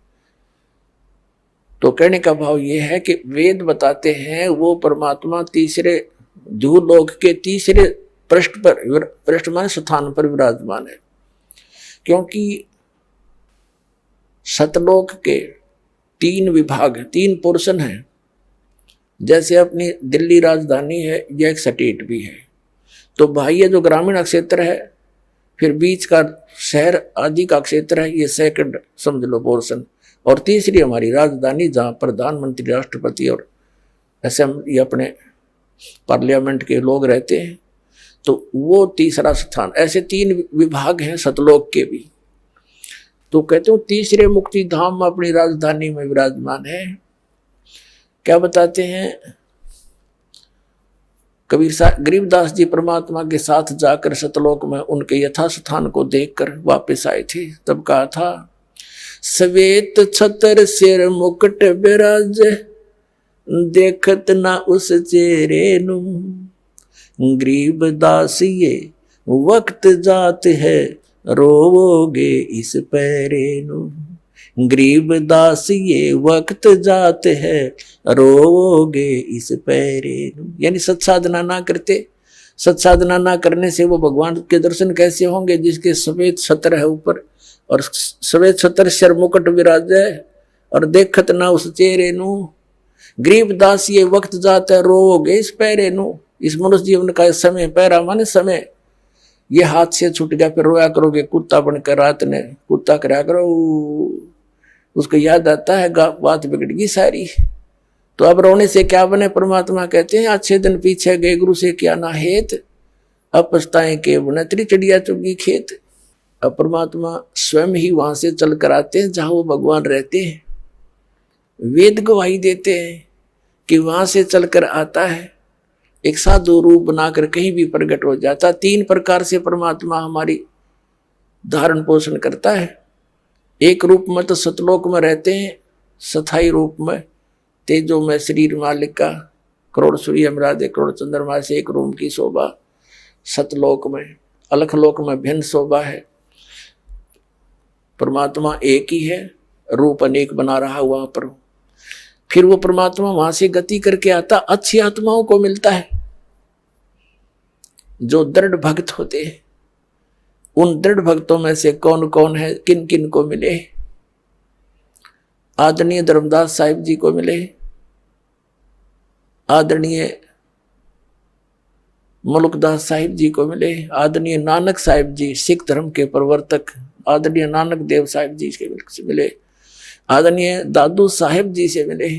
तो कहने का भाव ये है कि वेद बताते हैं वो परमात्मा तीसरे ध्यूलोक के तीसरे पृष्ठ पर, पृष्ठ मान स्थान पर विराजमान है, क्योंकि सतलोक के 3 विभाग, 3 पोर्शन है। जैसे अपनी दिल्ली राजधानी है, यह एक स्टेट भी है, तो बाह्य जो ग्रामीण क्षेत्र है, फिर बीच का शहर आदि का क्षेत्र है, ये सेकंड समझ लो पोर्शन, और तीसरी हमारी राजधानी जहाँ प्रधानमंत्री, राष्ट्रपति और असेंबली अपने पार्लियामेंट के लोग रहते हैं, तो वो तीसरा स्थान। ऐसे 3 विभाग हैं सतलोक के भी। तो कहते हो तीसरे मुक्ति धाम में अपनी राजधानी में विराजमान है। क्या बताते हैं कबीर साहब, गरीबदास जी परमात्मा के साथ जाकर सतलोक में उनके यथास्थान को देखकर वापस आए थे, तब कहा था श्वेत छतर सिर मुकुट बिराज, देखत ना उस चेहरे नु, गरीबदास ये वक्त जात है, रोवोगे इस पैरे नु, गरीबदास ये वक्त जात है, रोवोगे इस पैरे नु। यानी सत्साधना ना करते, सत्साधना ना करने से वो भगवान के दर्शन कैसे होंगे जिसके सफेद छत्र है ऊपर, और सफेद छत्र सिर मुकुट विराज है, और देखत ना उस चेहरे नु, गरीबदास ये वक्त जाता है, रोवोगे इस पैरे नु। इस मनुष्य जीवन का समय, पैरा माने समय, ये हाथ से छूट गया, फिर रोया करोगे कुत्ता बनकर, रात ने कुत्ता करा करो, उसको याद आता है बात बिगड़ गई सारी। तो अब रोने से क्या बने? परमात्मा कहते हैं अच्छे दिन पीछे गए गुरु से क्या ना हेत, अब पछताएं के बने तेरी चिड़िया चुगी खेत। अब परमात्मा स्वयं ही वहां से चल कर आते हैं जहां वो भगवान रहते हैं। वेद गवाही देते हैं कि वहां से चलकर आता है, एक साधु रूप बनाकर कहीं भी प्रकट हो जाता। 3 प्रकार से परमात्मा हमारी धारण पोषण करता है। एक रूप में तो सतलोक में रहते हैं, स्थायी रूप में तेजो में शरीर मालिक का, करोड़ सूर्य मरादे करोड़ चंद्रमा से एक रूप की शोभा। सतलोक में, अलखलोक में भिन्न शोभा है। परमात्मा एक ही है, रूप अनेक बना रहा वहां पर। फिर वो परमात्मा वहां से गति करके आता, अच्छी आत्माओं को मिलता है जो दृढ़ भक्त होते हैं। उन दृढ़ भक्तों में से कौन कौन है, किन किन को मिले? आदरणीय धर्मदास साहिब जी को मिले, आदरणीय मुल्कदास साहिब जी को मिले, आदरणीय नानक साहिब जी सिख धर्म के प्रवर्तक, आदरणीय नानक देव साहिब जी से मिले, आदरणीय दादू साहिब जी से मिले,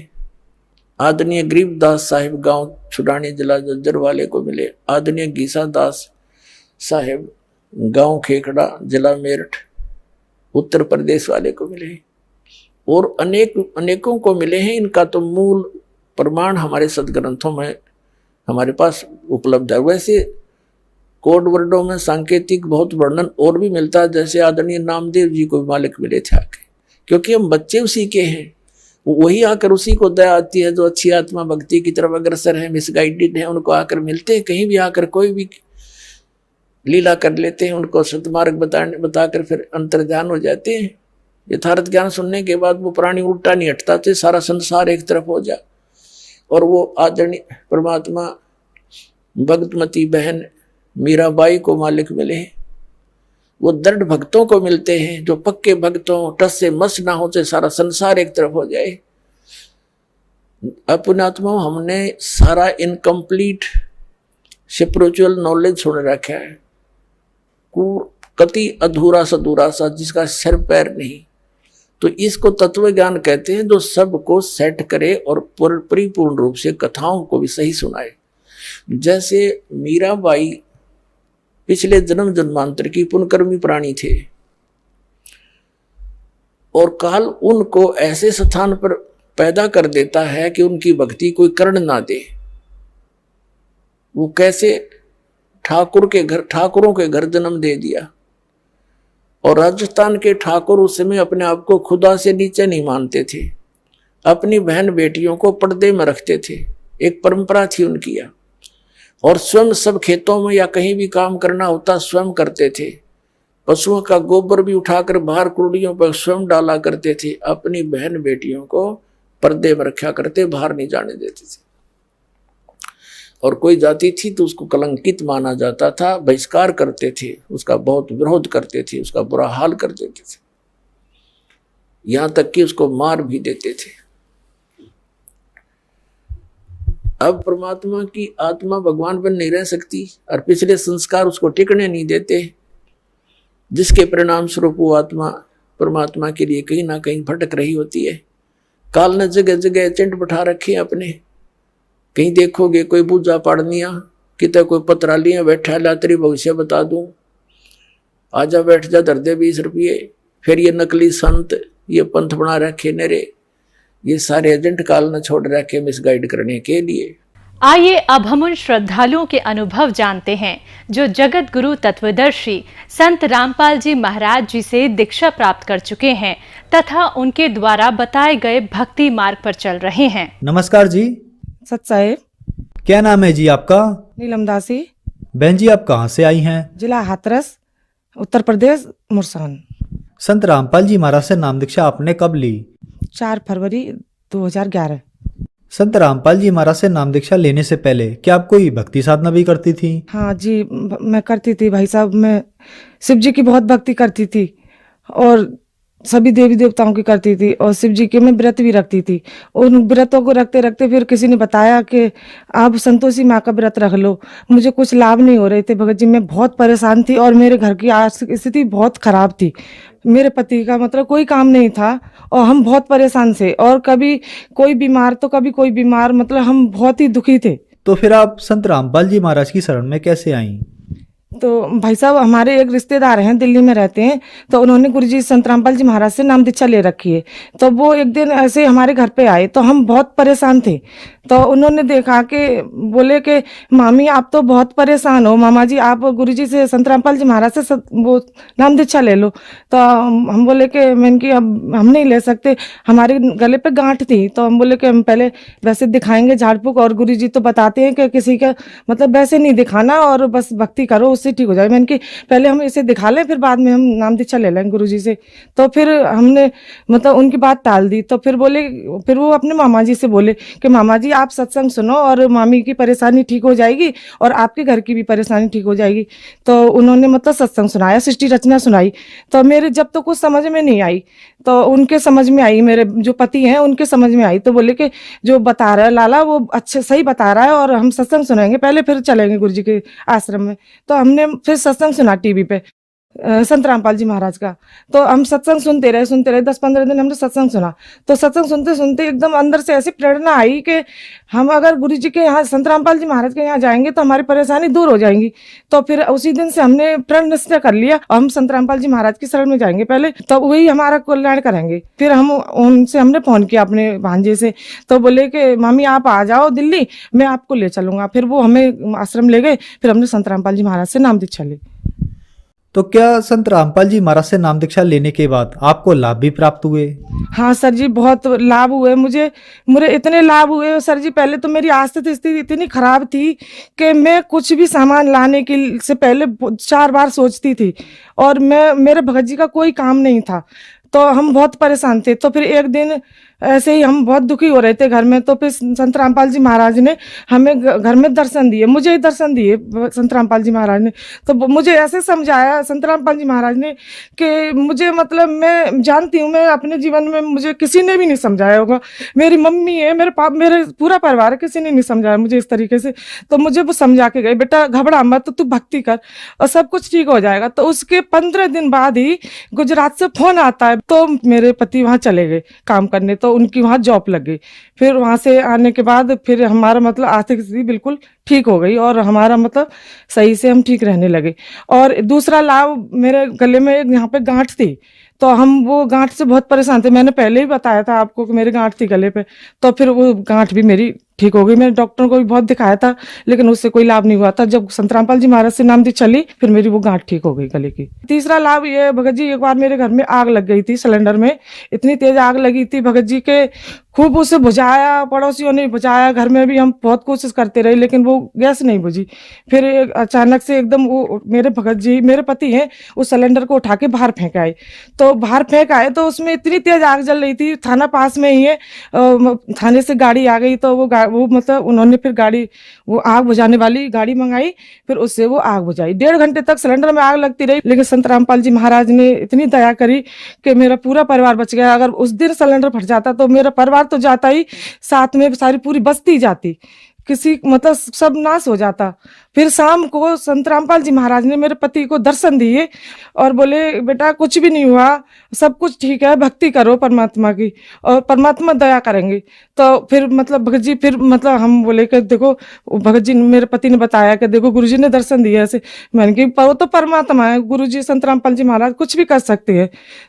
आदरणीय गरीबदास साहिब गांव छुड़ानी जिला जज्जर वाले को मिले, आदरणीय गीसा दास साहिब गांव खेखड़ा जिला मेरठ उत्तर प्रदेश वाले को मिले, और अनेकों को मिले हैं। इनका तो मूल प्रमाण हमारे सदग्रंथों में हमारे पास उपलब्ध है। वैसे कोड वर्डों में सांकेतिक बहुत वर्णन और भी मिलता है, जैसे आदरणीय नामदेव जी को मालिक मिले थे आके, क्योंकि हम बच्चे उसी के हैं। वही आकर उसी को दया आती है जो अच्छी आत्मा भक्ति की तरफ अग्रसर है, मिसगाइडेड है, उनको आकर मिलते हैं। कहीं भी आकर कोई भी लीला कर लेते हैं, उनको सतमार्ग बताकर फिर अंतर्ध्यान हो जाते हैं। यथार्थ ज्ञान सुनने के बाद वो प्राणी उल्टा नहीं हटता थे, सारा संसार एक तरफ हो जा। और वो आदरणीय परमात्मा भक्तमती बहन मीराबाई को मालिक मिले। वो दृढ़ भक्तों को मिलते हैं जो पक्के भक्तों, टस से मस ना हो से सारा संसार एक तरफ हो जाए। अपनात्मा हमने सारा इनकम्प्लीट स्पिरिचुअल नॉलेज सुन रखा है, कति अधूरा सधूरा सा जिसका सिर पैर नहीं। तो इसको तत्व ज्ञान कहते हैं, जो सबको सेट करे और परिपूर्ण रूप से कथाओं को भी सही सुनाए। जैसे मीराबाई पिछले जन्म जन्मांतर की पुण्यकर्मी प्राणी थे, और काल उनको ऐसे स्थान पर पैदा कर देता है कि उनकी भक्ति कोई कर्ण ना दे। वो कैसे ठाकुरों के घर जन्म दे दिया। और राजस्थान के ठाकुर उस समय अपने आप को खुदा से नीचे नहीं मानते थे, अपनी बहन बेटियों को पर्दे में रखते थे, एक परंपरा थी उनकी। और स्वयं सब खेतों में या कहीं भी काम करना होता स्वयं करते थे। पशुओं का गोबर भी उठाकर बाहर कुर्डियों पर स्वयं डाला करते थे। अपनी बहन बेटियों को पर्दे में रखा करते, बाहर नहीं जाने देते थे। और कोई जाति थी तो उसको कलंकित माना जाता था, बहिष्कार करते थे, उसका बहुत विरोध करते थे, उसका बुरा हाल कर देते थे, यहां तक कि उसको मार भी देते थे। अब परमात्मा की आत्मा भगवान बन नहीं रह सकती और पिछले संस्कार उसको टिकने नहीं देते, जिसके परिणाम स्वरूप वो आत्मा परमात्मा के लिए कहीं ना कहीं भटक रही होती है। काल ने जगह जगह एजेंट बैठा रखे अपने। कहीं देखोगे कोई पूजा पाड़निया, कितने कोई पत्रालियां बैठा ला तेरी भविष्य बता दूं, आजा बैठ जा धर दे 20 रुपये। फिर ये नकली संत, ये पंथ बना रखे नेरे, ये सारे एजेंट काल ने छोड़ रखे मिसगाइड करने के लिए। आइए अब हम उन श्रद्धालुओं के अनुभव जानते हैं जो जगत गुरु तत्वदर्शी संत रामपाल जी महाराज जी से दीक्षा प्राप्त कर चुके हैं तथा उनके द्वारा बताए गए भक्ति मार्ग पर चल रहे हैं। नमस्कार जी। सत साहेब। क्या नाम है जी आपका? नीलम दासी। बहन जी आप कहाँ से आई हैं? जिला हाथरस, उत्तर प्रदेश, मुरसान। संत रामपाल जी महाराज से नाम दीक्षा आपने कब ली? 4 फरवरी 2011। संत रामपाल जी महाराज से नाम दीक्षा लेने से पहले क्या आप कोई भक्ति साधना भी करती थी? हाँ जी, मैं करती थी भाई साहब। मैं शिव जी की बहुत भक्ति करती थी और सभी देवी देवताओं की करती थी और शिव जी के मैं व्रत भी रखती थी। उन व्रतों को रखते रखते फिर किसी ने बताया कि आप संतोषी माँ का व्रत रख लो। मुझे कुछ लाभ नहीं हो रहे थे भगत जी, मैं बहुत परेशान थी और मेरे घर की आर्थिक स्थिति बहुत खराब थी। मेरे पति का मतलब कोई काम नहीं था और हम बहुत परेशान थे और कभी कोई बीमार तो कभी कोई बीमार, मतलब हम बहुत ही दुखी थे। तो फिर आप संत रामपाल जी महाराज की शरण में कैसे आईं? तो भाई साहब हमारे एक रिश्तेदार हैं, दिल्ली में रहते हैं, तो उन्होंने गुरुजी संत रामपाल जी महाराज से नाम दीक्षा ले रखी है। तो वो एक दिन ऐसे हमारे घर पे आए तो हम बहुत परेशान थे। तो उन्होंने देखा कि बोले कि मामी आप तो बहुत परेशान हो, मामा जी आप गुरुजी से संत रामपाल जी महाराज से वो नाम दीक्षा ले लो। तो हम बोले कि मैंने कि अब हम नहीं ले सकते, हमारे गले पे गांठ थी। तो हम बोले कि हम पहले वैसे दिखाएंगे झाड़ फूक, और गुरुजी तो बताते हैं कि किसी का मतलब वैसे नहीं दिखाना और बस भक्ति करो उससे ठीक हो जाए। मैंने कि पहले हम इसे दिखा लें फिर बाद में हम नाम दीक्षा ले लेंगे गुरुजी से। तो फिर हमने मतलब उनकी बात टाल दी। तो फिर बोले, फिर वो अपने मामा जी से बोले कि मामा जी आप सत्संग सुनो और मामी की परेशानी ठीक हो जाएगी और आपके घर की भी परेशानी ठीक हो जाएगी। तो उन्होंने मतलब सत्संग सुनाया, सृष्टि रचना सुनाई। तो मेरे जब तो कुछ समझ में नहीं आई तो उनके समझ में आई, मेरे जो पति हैं उनके समझ में आई। तो बोले कि जो बता रहा है लाला वो अच्छे सही बता रहा है और हम सत्संग सुनाएंगे, पहले फिर चलेंगे गुरुजी के आश्रम में। तो हमने फिर सत्संग सुना टीवी पे संत रामपाल जी महाराज का। तो हम सत्संग सुनते रहे 10-15 दिन हमने सत्संग सुना। तो सत्संग सुनते सुनते एकदम अंदर से ऐसी प्रेरणा आई कि हम अगर गुरु जी के यहाँ संत रामपाल जी महाराज के यहाँ जाएंगे तो हमारी परेशानी दूर हो जाएंगी। तो फिर उसी दिन से हमने प्रण निश्चय कर लिया हम संत रामपाल जी महाराज की शरण में जाएंगे पहले, तो वही हमारा कल्याण करेंगे। फिर हम उनसे हमने फोन किया अपने भांजे से, तो बोले कि मामी आप आ जाओ दिल्ली, मैं आपको ले चलूंगा। फिर वो हमें आश्रम ले गए, फिर हमने संत रामपाल जी महाराज से नाम दीक्षा ली। तो क्या संत रामपाल जी महाराज से नाम दीक्षा लेने के बाद आपको लाभ भी प्राप्त हुए? हाँ सर जी, बहुत लाभ हुए मुझे इतने लाभ हुए सर जी। पहले तो मेरी आर्थिक स्थिति इतनी खराब थी कि मैं कुछ भी सामान लाने के से पहले 4 बार सोचती थी और मेरे भगत जी का कोई काम नहीं था, तो हम बहुत परेशान थे। तो फिर एक दिन ऐसे ही हम बहुत दुखी हो रहे थे घर में, तो फिर संत रामपाल जी महाराज ने हमें घर में दर्शन दिए, मुझे ही दर्शन दिए संत रामपाल जी महाराज ने। तो मुझे ऐसे समझाया संत रामपाल जी महाराज ने कि मुझे मतलब मैं जानती हूँ मैं अपने जीवन में मुझे किसी ने भी नहीं समझाया होगा, मेरी मम्मी है, मेरे पूरा परिवार है, किसी ने नहीं समझाया मुझे इस तरीके से। तो मुझे वो समझा के गए, बेटा घबरा मत, तू भक्ति कर और सब कुछ ठीक हो जाएगा। तो उसके 15 दिन बाद ही गुजरात से फोन आता है, तो मेरे पति वहाँ चले गए काम करने, तो उनकी वहाँ जॉब लग गई। फिर वहाँ से आने के बाद फिर हमारा मतलब आर्थिक स्थिति बिल्कुल ठीक हो गई और हमारा मतलब सही से हम ठीक रहने लगे। और दूसरा लाभ, मेरे गले में यहाँ पे गांठ थी, तो हम वो गांठ से बहुत परेशान थे। मैंने पहले ही बताया था आपको कि मेरी गांठ थी गले पे, तो फिर वो गांठ भी मेरी ठीक हो गई। मैंने डॉक्टर को भी बहुत दिखाया था लेकिन उससे कोई लाभ नहीं हुआ था। जब संत रामपाल जी महाराज से नाम दीक्षा ली फिर मेरी वो गांठ ठीक हो गई गले की। तीसरा लाभ ये, भगत जी एक बार मेरे घर में आग लग गई थी, सिलेंडर में इतनी तेज आग लगी थी, भगत जी के खूब उसे बुझाया, पड़ोसियों ने बुझाया, घर में भी हम बहुत कोशिश करते रहे लेकिन वो गैस नहीं बुझी। फिर अचानक से एकदम वो मेरे भगत जी, मेरे पति हैं, उस सिलेंडर को उठा के बाहर फेंक आए। तो बाहर फेंक आए तो उसमें इतनी तेज आग जल रही थी, थाना पास में ही है, थाने से गाड़ी आ गई। तो वो मतलब उन्होंने फिर गाड़ी, वो आग बुझाने वाली गाड़ी मंगाई, फिर उससे वो आग बुझाई। 1.5 घंटे तक सिलेंडर में आग लगती रही लेकिन संत रामपाल जी महाराज ने इतनी दया करी कि मेरा पूरा परिवार बच गया। अगर उस दिन सिलेंडर फट जाता तो मेरा परिवार तो जाता ही, साथ में सारी पूरी बस्ती जाती, किसी मतलब सब नाश हो जाता। फिर शाम को संत रामपाल जी महाराज ने मेरे पति को दर्शन दिए और बोले बेटा कुछ भी नहीं हुआ, सब कुछ ठीक है, भक्ति करो परमात्मा की और परमात्मा दया करेंगे। तो फिर मतलब भगत जी, फिर मतलब हम बोले कि देखो, भगत जी मेरे पति ने बताया कि देखो गुरुजी ने दर्शन दिया ऐसे। मैंने कि वो तो परमात्मा है, गुरुजी संत रामपाल जी महाराज कुछ भी कर सकते हैं।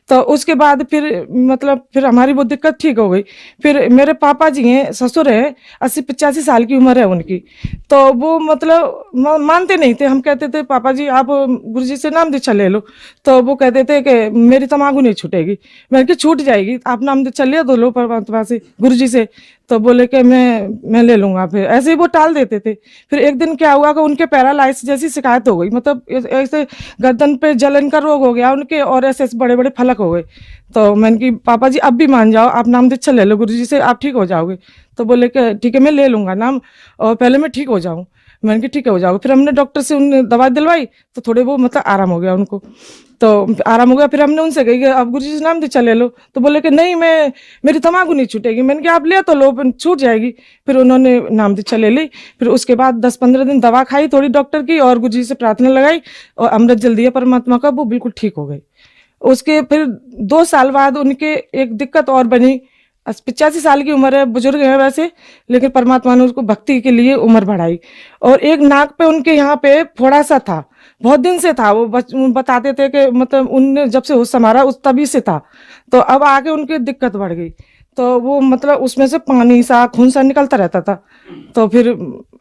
तो उसके बाद फिर मतलब फिर हमारी वो दिक्कत ठीक हो गई। फिर मेरे पापा जी हैं, ससुर हैं, 80-85 साल की उम्र है उनकी, तो वो मतलब मानते नहीं थे। हम कहते थे पापा जी आप गुरुजी से नाम दीक्षा ले लो, तो वो कहते थे कि मेरी तमाकू नहीं छूटेगी। मैंने कि छूट जाएगी, आप नाम दीक्षा ले दो लो परमात्मा से, गुरुजी से। तो बोले कि मैं ले लूंगा। फिर ऐसे ही वो टाल देते थे। फिर एक दिन क्या हुआ कि उनके पैरालाइसिस जैसी शिकायत हो गई, मतलब ऐसे गर्दन पे जलन का रोग हो गया उनके और ऐसे बड़े बड़े फलक हो गए। तो मैंने कि पापा जी अब भी मान जाओ, आप नाम दीक्षा ले लो गुरुजी से, आप ठीक हो जाओगे। तो बोले कि ठीक है मैं ले लूंगा नाम और पहले मैं ठीक हो जाऊं। मैंने कहा ठीक है हो जाओगे। फिर हमने डॉक्टर से उन्होंने दवा दिलवाई तो थोड़े वो मतलब आराम हो गया उनको, तो आराम हो गया। फिर हमने उनसे कही कि अब गुरुजी से नाम दीक्षा ले लो, तो बोले कि नहीं मेरी तम्बाकू नहीं छूटेगी। मैंने कहा आप ले तो लो, छूट जाएगी। फिर उन्होंने नाम दीक्षा ले ली। फिर उसके बाद 10-15 दिन दवा खाई थोड़ी डॉक्टर की, और गुरुजी से प्रार्थना लगाई और अमृत जल दिया परमात्मा का, वो बिल्कुल ठीक हो गई। उसके फिर 2 साल बाद उनके एक दिक्कत और बनी। 85 साल की उम्र है, बुजुर्ग है वैसे, लेकिन परमात्मा ने उसको भक्ति के लिए उम्र बढ़ाई। और एक नाक पे उनके यहाँ पे फोड़ा सा था, बहुत दिन से था। वो बताते थे कि मतलब उनने जब से होश संभाला उस तभी से था, तो अब आगे उनकी दिक्कत बढ़ गई। तो वो मतलब उसमें से पानी सा खून सा निकलता रहता था। तो फिर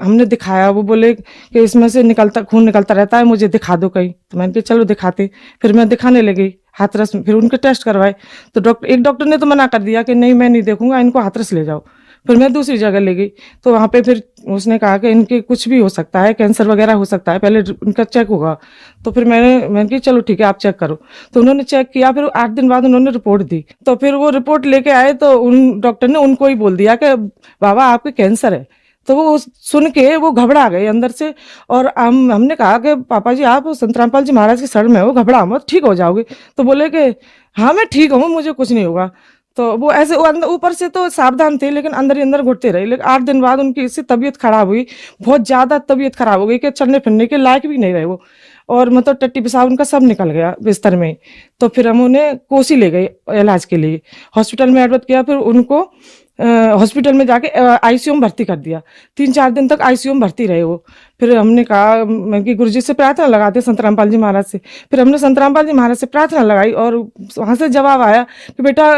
हमने दिखाया, वो बोले कि इसमें से खून निकलता रहता है, मुझे दिखा दो कहीं। तो मैंने कहा चलो दिखाते। फिर मैं दिखाने लगी हाथरस में। फिर उनके टेस्ट करवाए तो एक डॉक्टर ने तो मना कर दिया कि नहीं मैं नहीं देखूंगा, इनको हाथरस ले जाओ। फिर मैं दूसरी जगह ले गई, तो वहाँ पे फिर उसने कहा कि इनके कुछ भी हो सकता है, कैंसर वगैरह हो सकता है, पहले उनका चेक होगा। तो फिर मैंने कहा चलो ठीक है आप चेक करो। तो उन्होंने चेक किया, फिर 8 दिन बाद उन्होंने रिपोर्ट दी। तो फिर वो रिपोर्ट लेके आए तो उन डॉक्टर ने उनको ही बोल दिया कि बाबा आपके कैंसर है। तो वो सुन के वो घबरा गए अंदर से। और हमने कहा कि पापा जी आप संत रामपाल जी महाराज के शरण में हो, घबरा मत, ठीक हो जाओगे। तो बोले कि हाँ मैं ठीक हूँ, मुझे कुछ नहीं होगा। तो वो ऐसे ऊपर से तो सावधान थे, लेकिन अंदर ही अंदर घुटते रहे। लेकिन 8 दिन बाद उनकी इससे तबीयत खराब हुई, बहुत ज्यादा तबीयत खराब हो गई कि चलने फिरने के लायक भी नहीं रहे वो। और मतलब टट्टी पेशाब उनका सब निकल गया बिस्तर में। तो फिर हम उन्हें कोसी ले गए इलाज के लिए, हॉस्पिटल में एडमिट किया। फिर उनको हॉस्पिटल में जाके आईसीयू में भर्ती कर दिया। 3-4 दिन तक आईसीयू में भर्ती रहे वो। फिर हमने कहा कि गुरुजी से प्रार्थना लगाते संत रामपाल जी महाराज से। फिर हमने संत रामपाल जी महाराज से प्रार्थना लगाई और वहां से जवाब आया कि बेटा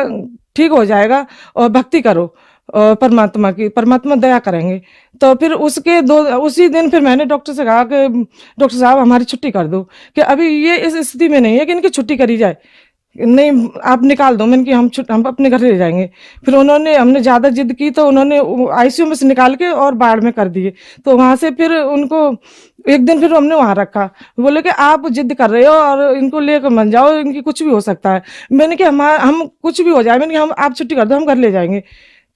ठीक हो जाएगा और भक्ति करो और परमात्मा की, परमात्मा दया करेंगे। तो फिर उसी दिन फिर मैंने डॉक्टर से कहा कि डॉक्टर साहब हमारी छुट्टी कर दो, कि अभी ये इस स्थिति में नहीं है कि इनकी छुट्टी करी जाए, नहीं आप निकाल दो। मैंने कि हम अपने घर ले जाएंगे। फिर हमने ज्यादा जिद की तो उन्होंने आईसीयू में से निकाल के और बाढ़ में कर दिए। तो वहां से फिर उनको एक दिन फिर हमने वहां रखा। बोले कि आप जिद कर रहे हो और इनको लेकर मत जाओ, इनकी कुछ भी हो सकता है। मैंने कि हम कुछ भी हो जाए, मैंने कि हम आप छुट्टी कर दो, हम घर ले जाएंगे।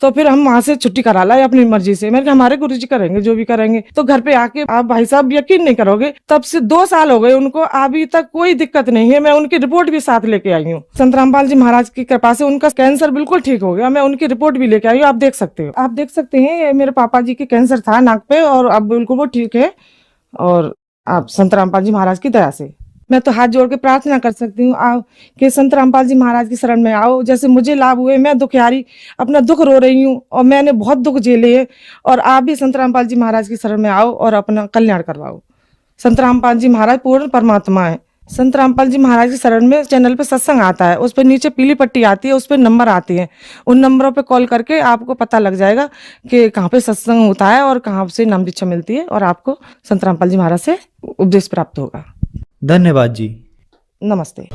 तो फिर हम वहां से छुट्टी करा लाई अपनी मर्जी से। मैंने कहा हमारे गुरुजी करेंगे जो भी करेंगे। तो घर पे आके आप भाई साहब यकीन नहीं करोगे, तब से 2 साल हो गए उनको, अभी तक कोई दिक्कत नहीं है। मैं उनकी रिपोर्ट भी साथ लेके आई हूँ। संत रामपाल जी महाराज की कृपा से उनका कैंसर बिल्कुल ठीक हो गया। मैं उनकी रिपोर्ट भी लेके आई हूँ, आप देख सकते हो। आप देख सकते हैं ये मेरे पापा जी के कैंसर था नाक पे, और अब बिल्कुल वो ठीक है। और आप संत रामपाल जी महाराज की दया से मैं तो हाथ जोड़ के प्रार्थना कर सकती हूँ आओ कि संत रामपाल जी महाराज की शरण में आओ। जैसे मुझे लाभ हुए, मैं दुखियारी अपना दुख रो रही हूँ और मैंने बहुत दुख झेले हैं, और आप भी संत रामपाल जी महाराज की शरण में आओ और अपना कल्याण करवाओ। संत रामपाल जी महाराज पूर्ण परमात्मा है। संत रामपाल जी महाराज की शरण में चैनल पे सत्संग आता है, उस पर नीचे पीली पट्टी आती है, उस पर नंबर आते हैं। उन नंबरों पे कॉल करके आपको पता लग जाएगा कि कहाँ पे सत्संग होता है और कहाँ से नाम दीक्षा मिलती है, और आपको संत रामपाल जी महाराज से उपदेश प्राप्त होगा। धन्यवाद जी। नमस्ते।